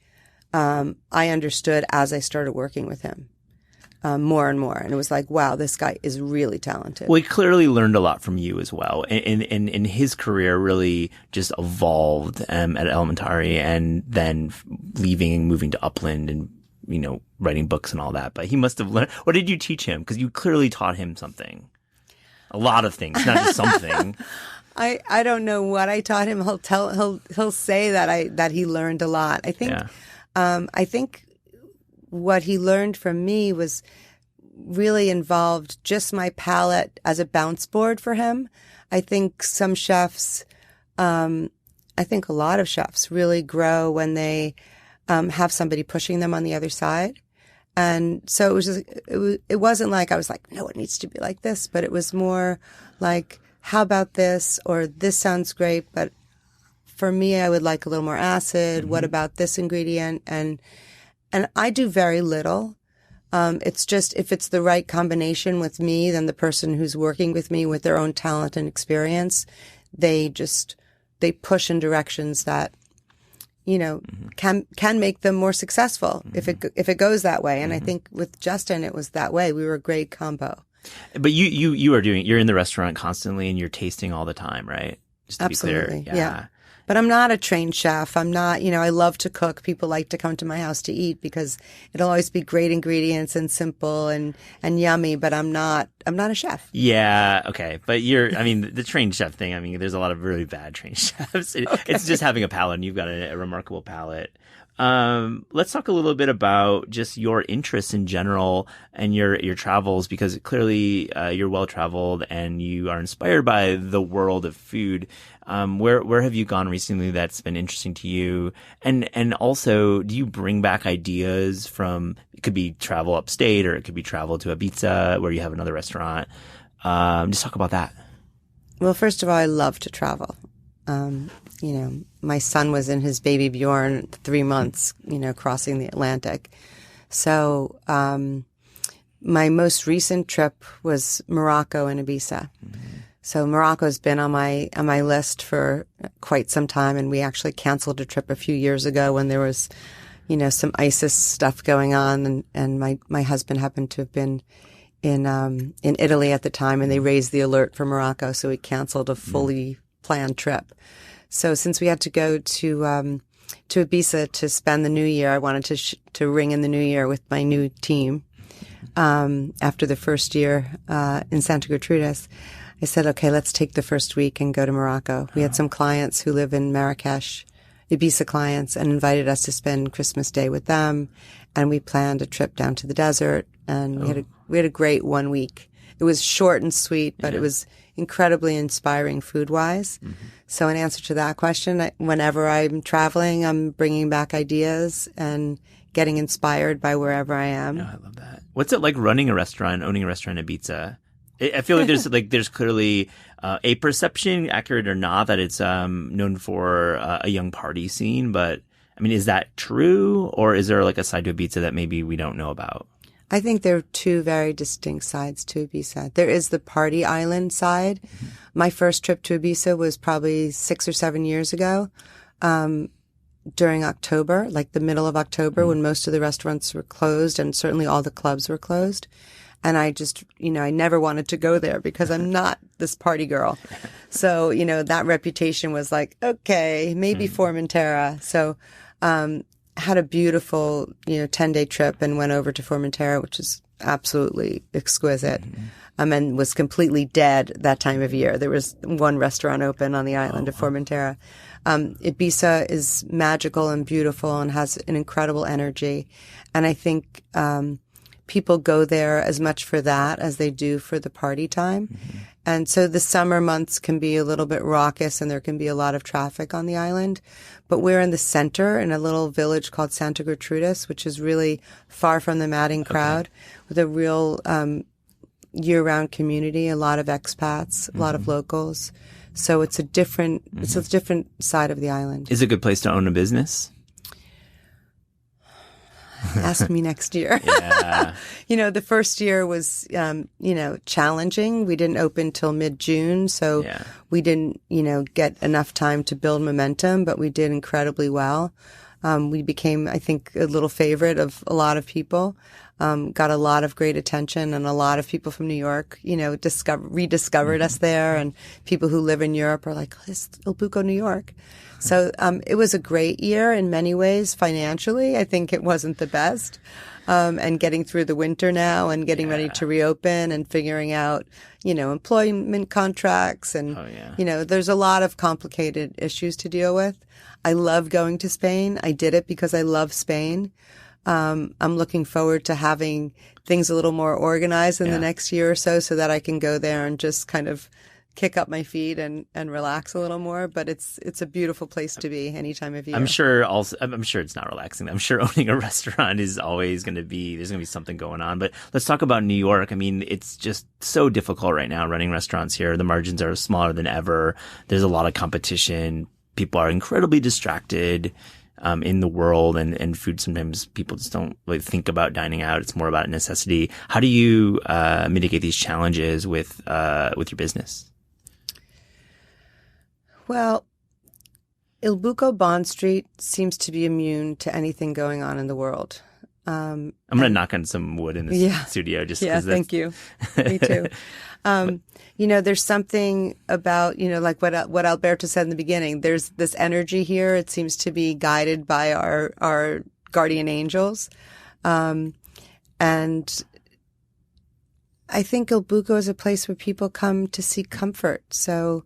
I understood as I started working with him. More and more. And it was like, wow, this guy is really talented. Well, he clearly learned a lot from you as well. And his career really just evolved at Elementary, and then leaving and moving to Upland and, writing books and all that. But he must have learned. What did you teach him? Because you clearly taught him something. A lot of things, not just something. I don't know what I taught him. He'll say that he learned a lot. I think what he learned from me was really involved just my palate as a bounce board for him. I think some chefs, I think a lot of chefs really grow when they have somebody pushing them on the other side. And so it was just, it wasn't like I was like, no, it needs to be like this, but it was more like, how about this? Or this sounds great, but for me, I would like a little more acid. What about this ingredient? And I do very little. It's just if it's the right combination with me, then the person who's working with me with their own talent and experience, they push in directions that, can make them more successful if it goes that way. And I think with Justin, it was that way. We were a great combo. But you're in the restaurant constantly and you're tasting all the time, right? Just to Absolutely. be clear. Yeah. But I'm not a trained chef. I'm not, I love to cook. People like to come to my house to eat because it'll always be great ingredients and simple and yummy, but I'm not a chef. Yeah. Okay. But the trained chef thing, there's a lot of really bad trained chefs. It's just having a palate, and you've got a remarkable palate. Let's talk a little bit about just your interests in general and your travels, because clearly you're well traveled and you are inspired by the world of food. Where have you gone recently that's been interesting to you? And also, do you bring back ideas from, it could be travel upstate or it could be travel to Ibiza where you have another restaurant? Just talk about that. Well, first of all, I love to travel. My son was in his baby Bjorn 3 months, crossing the Atlantic. So, my most recent trip was Morocco and Ibiza. Mm-hmm. So Morocco's been on my list for quite some time, and we actually canceled a trip a few years ago when there was, some ISIS stuff going on, and my husband happened to have been in Italy at the time, and they raised the alert for Morocco, so we canceled a fully planned trip. So since we had to go to Ibiza to spend the New Year, I wanted to ring in the New Year with my new team. After the first year in Santa Gertrudis, I said, okay, let's take the first week and go to Morocco. We had some clients who live in Marrakesh, Ibiza clients, and invited us to spend Christmas Day with them. And we planned a trip down to the desert, and we had a great 1 week. It was short and sweet, but it was incredibly inspiring food-wise. Mm-hmm. So in answer to that question, whenever I'm traveling, I'm bringing back ideas and getting inspired by wherever I am. Oh, I love that. What's it like running a restaurant, owning a restaurant in Ibiza? I feel like there's clearly a perception, accurate or not, that it's known for a young party scene. But is that true, or is there like a side to Ibiza that maybe we don't know about? I think there are two very distinct sides to Ibiza. There is the party island side. Mm-hmm. My first trip to Ibiza was probably 6 or 7 years ago, during October, like the middle of October, when most of the restaurants were closed and certainly all the clubs were closed. And I just, I never wanted to go there because I'm not this party girl. So, that reputation was like, okay, maybe Formentera. So, had a beautiful, 10-day trip and went over to Formentera, which is absolutely exquisite. Mm-hmm. And was completely dead that time of year. There was one restaurant open on the island of Formentera. Ibiza is magical and beautiful and has an incredible energy. And I think, people go there as much for that as they do for the party time. Mm-hmm. And so the summer months can be a little bit raucous and there can be a lot of traffic on the island. But we're in the center in a little village called Santa Gertrudis, which is really far from the madding crowd, with a real year-round community, a lot of expats, a lot of locals. So it's a different side of the island. Is it a good place to own a business? Ask me next year. Yeah. The first year was, challenging. We didn't open till mid-June, so we didn't, get enough time to build momentum, but we did incredibly well. We became, I think, a little favorite of a lot of people. Got a lot of great attention, and a lot of people from New York, rediscovered us there, and people who live in Europe are like, oh, this is Il Buco, New York. So it was a great year in many ways. Financially, I think it wasn't the best. And getting through the winter now and getting ready to reopen and figuring out, employment contracts and, there's a lot of complicated issues to deal with. I love going to Spain. I did it because I love Spain. I'm looking forward to having things a little more organized in the next year or so that I can go there and just kind of kick up my feet and relax a little more. But it's a beautiful place to be any time of year. I'm sure it's not relaxing. I'm sure owning a restaurant is always there's going to be something going on. But let's talk about New York. It's just so difficult right now running restaurants here. The margins are smaller than ever. There's a lot of competition. People are incredibly distracted in the world, and food, sometimes people just don't really think about dining out. It's more about necessity. How do you mitigate these challenges with your business? Well, Il Buco Bond Street seems to be immune to anything going on in the world. I'm going to knock on some wood in this studio just because thank you. Me too. There's something about, like what Alberto said in the beginning, there's this energy here. It seems to be guided by our guardian angels. And I think Il Buco is a place where people come to seek comfort. So,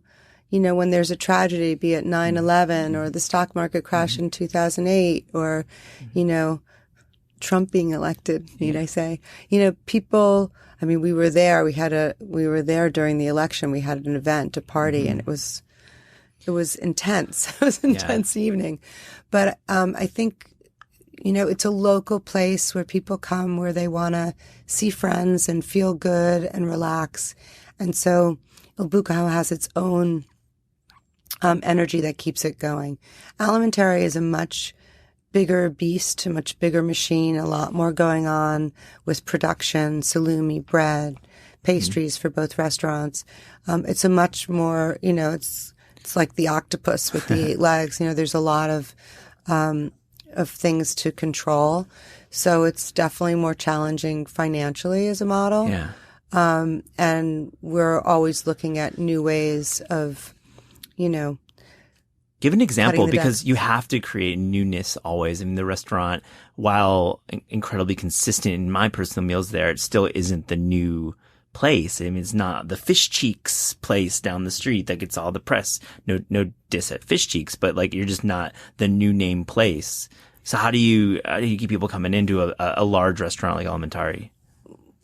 when there's a tragedy, be it 9/11 or the stock market crash in 2008 or, Trump being elected, need I say, people, we were there. We were there during the election. We had an event, a party, and it was intense. It was an intense evening. But, I think, it's a local place where people come where they want to see friends and feel good and relax. And so Il Buco has its own energy that keeps it going. Alimentary is a much bigger beast, a much bigger machine, a lot more going on with production, salumi, bread, pastries for both restaurants. It's a much more, it's like the octopus with the 8 legs. There's a lot of things to control. So it's definitely more challenging financially as a model. Yeah. And we're always looking at new ways of, Give an example, because you have to create newness always. The restaurant, while incredibly consistent in my personal meals there, it still isn't the new place. It's not the Fish Cheeks place down the street that gets all the press. No diss at Fish Cheeks, but you're just not the new name place. So how do you keep people coming into a large restaurant like Alimentari?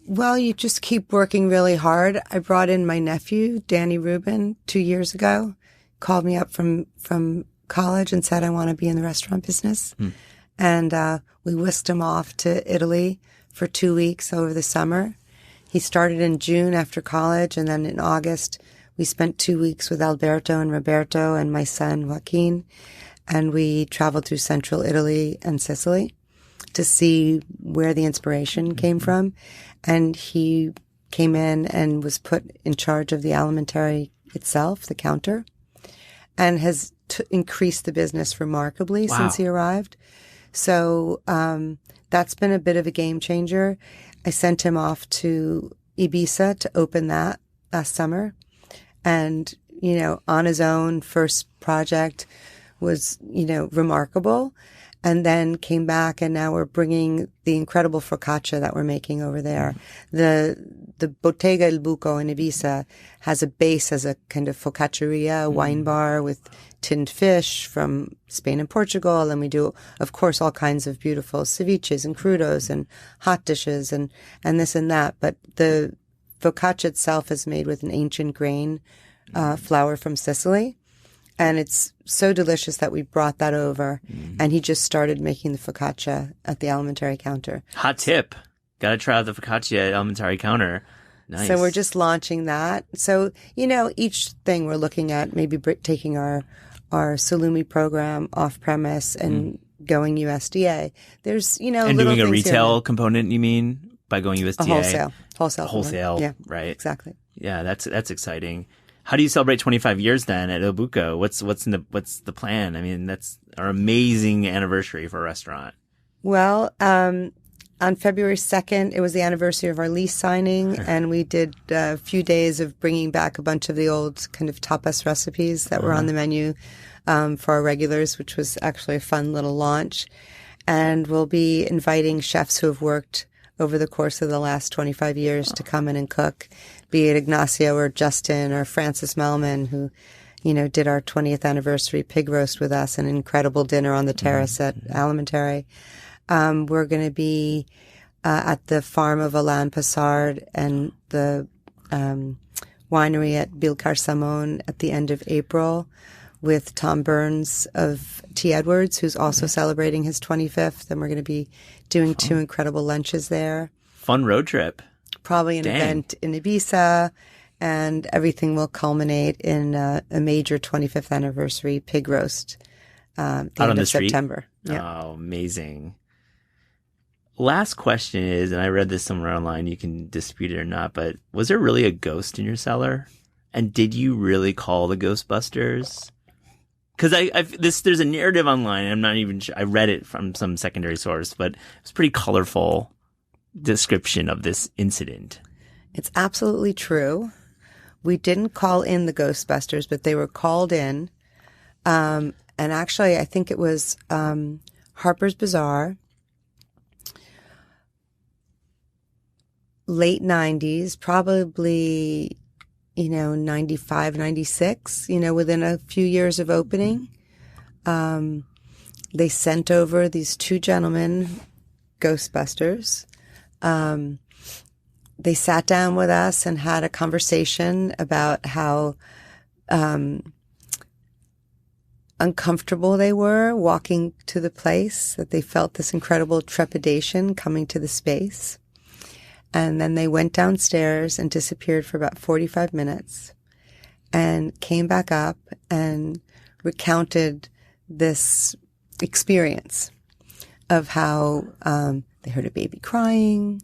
Well, you just keep working really hard. I brought in my nephew, Danny Rubin, 2 years ago. Called me up from college and said, I want to be in the restaurant business. And we whisked him off to Italy for 2 weeks over the summer. He started in June after college, and then in August, we spent 2 weeks with Alberto and Roberto and my son, Joaquin, and we traveled through central Italy and Sicily to see where the inspiration came from. And he came in and was put in charge of the Alimentari itself, the counter, and has increased the business remarkably since he arrived. So that's been a bit of a game changer. I sent him off to Ibiza to open that last summer. And, on his own, first project was, remarkable. And then came back, and now we're bringing the incredible focaccia that we're making over there. The Bottega Il Buco in Ibiza has a base as a kind of focacceria, wine bar with tinned fish from Spain and Portugal. And we do, of course, all kinds of beautiful ceviches and crudos and hot dishes and this and that. But the focaccia itself is made with an ancient grain flour from Sicily. And it's so delicious that we brought that over. And he just started making the focaccia at the Alimentari counter. Hot tip. Got to try out the focaccia at Alimentari counter. Nice. So we're just launching that. So, each thing we're looking at, maybe taking our salumi program off premise and going USDA. There's, and doing a retail component, you mean, by going USDA? Wholesale. Yeah, right. Exactly. Yeah, that's exciting. How do you celebrate 25 years then at Il Buco? What's the plan? That's our amazing anniversary for a restaurant. Well, on February 2nd, it was the anniversary of our lease signing, and we did a few days of bringing back a bunch of the old kind of tapas recipes that were on the menu for our regulars, which was actually a fun little launch. And we'll be inviting chefs who have worked over the course of the last 25 years to come in and cook, be it Ignacio or Justin or Francis Melman, who, did our 20th anniversary pig roast with us, an incredible dinner on the terrace at Alimentari. We're going to be at the farm of Alain Passard and the winery at Bilkar Samon at the end of April with Tom Burns of T. Edwards, who's also celebrating his 25th. And we're going to be doing 2 incredible lunches there. Fun road trip. Probably an event in Ibiza, and everything will culminate in a major 25th anniversary pig roast at the end of September. Yeah. Oh, amazing. Last question is, and I read this somewhere online, you can dispute it or not, but was there really a ghost in your cellar? And did you really call the Ghostbusters? Because there's a narrative online. I'm not even sure. I read it from some secondary source, but it's a pretty colorful description of this incident. It's absolutely true. We didn't call in the Ghostbusters, but they were called in. And actually, I think it was Harper's Bazaar, late 90s, probably, 95, 96, within a few years of opening. They sent over these two gentlemen, Ghostbusters. They sat down with us and had a conversation about how uncomfortable they were walking to the place, that they felt this incredible trepidation coming to the space. And then they went downstairs and disappeared for about 45 minutes and came back up and recounted this experience of how they heard a baby crying.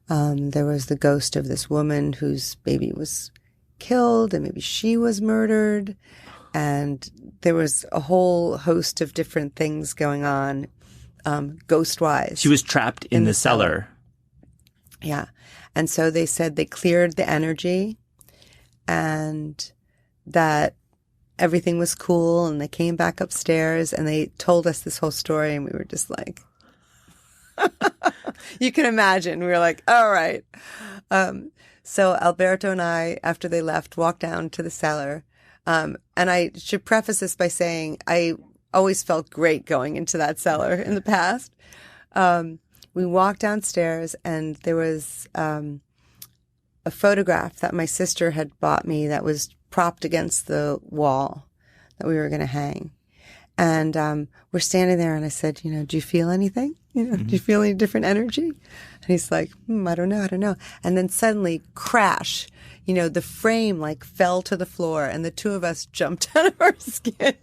There was the ghost of this woman whose baby was killed and maybe she was murdered. And there was a whole host of different things going on, ghost-wise. She was trapped in the cellar. Yeah. And so they said they cleared the energy and that everything was cool, and they came back upstairs and they told us this whole story, and we were just like, you can imagine. We were like, all right. So Alberto and I, after they left, walked down to the cellar. And I should preface this by saying I always felt great going into that cellar in the past. We walked downstairs and there was a photograph that my sister had bought me that was propped against the wall that we were going to hang. And we're standing there and I said, do you feel anything? Do you feel any different energy? And he's like, I don't know. And then suddenly, crash, the frame fell to the floor and the two of us jumped out of our skin.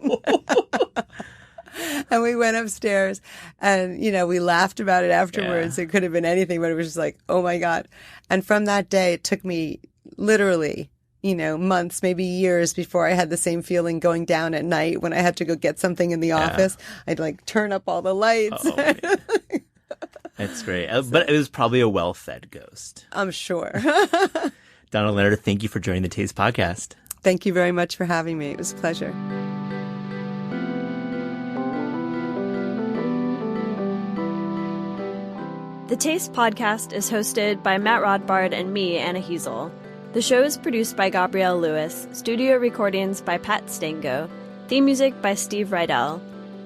And we went upstairs and, we laughed about it afterwards. Yeah. It could have been anything, but it was just like, oh my God. And from that day, it took me literally, months, maybe years before I had the same feeling going down at night when I had to go get something in the office. I'd turn up all the lights. Oh, that's great. But it was probably a well-fed ghost. I'm sure. Donna Leonard, thank you for joining the Taste Podcast. Thank you very much for having me. It was a pleasure. The Taste Podcast is hosted by Matt Rodbard and me, Anna Heasel. The show is produced by Gabrielle Lewis, studio recordings by Pat Stango, theme music by Steve Rydell.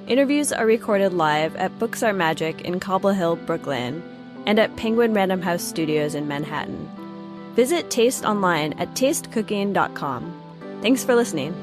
Interviews are recorded live at Books Are Magic in Cobble Hill, Brooklyn, and at Penguin Random House Studios in Manhattan. Visit Taste online at tastecooking.com. Thanks for listening.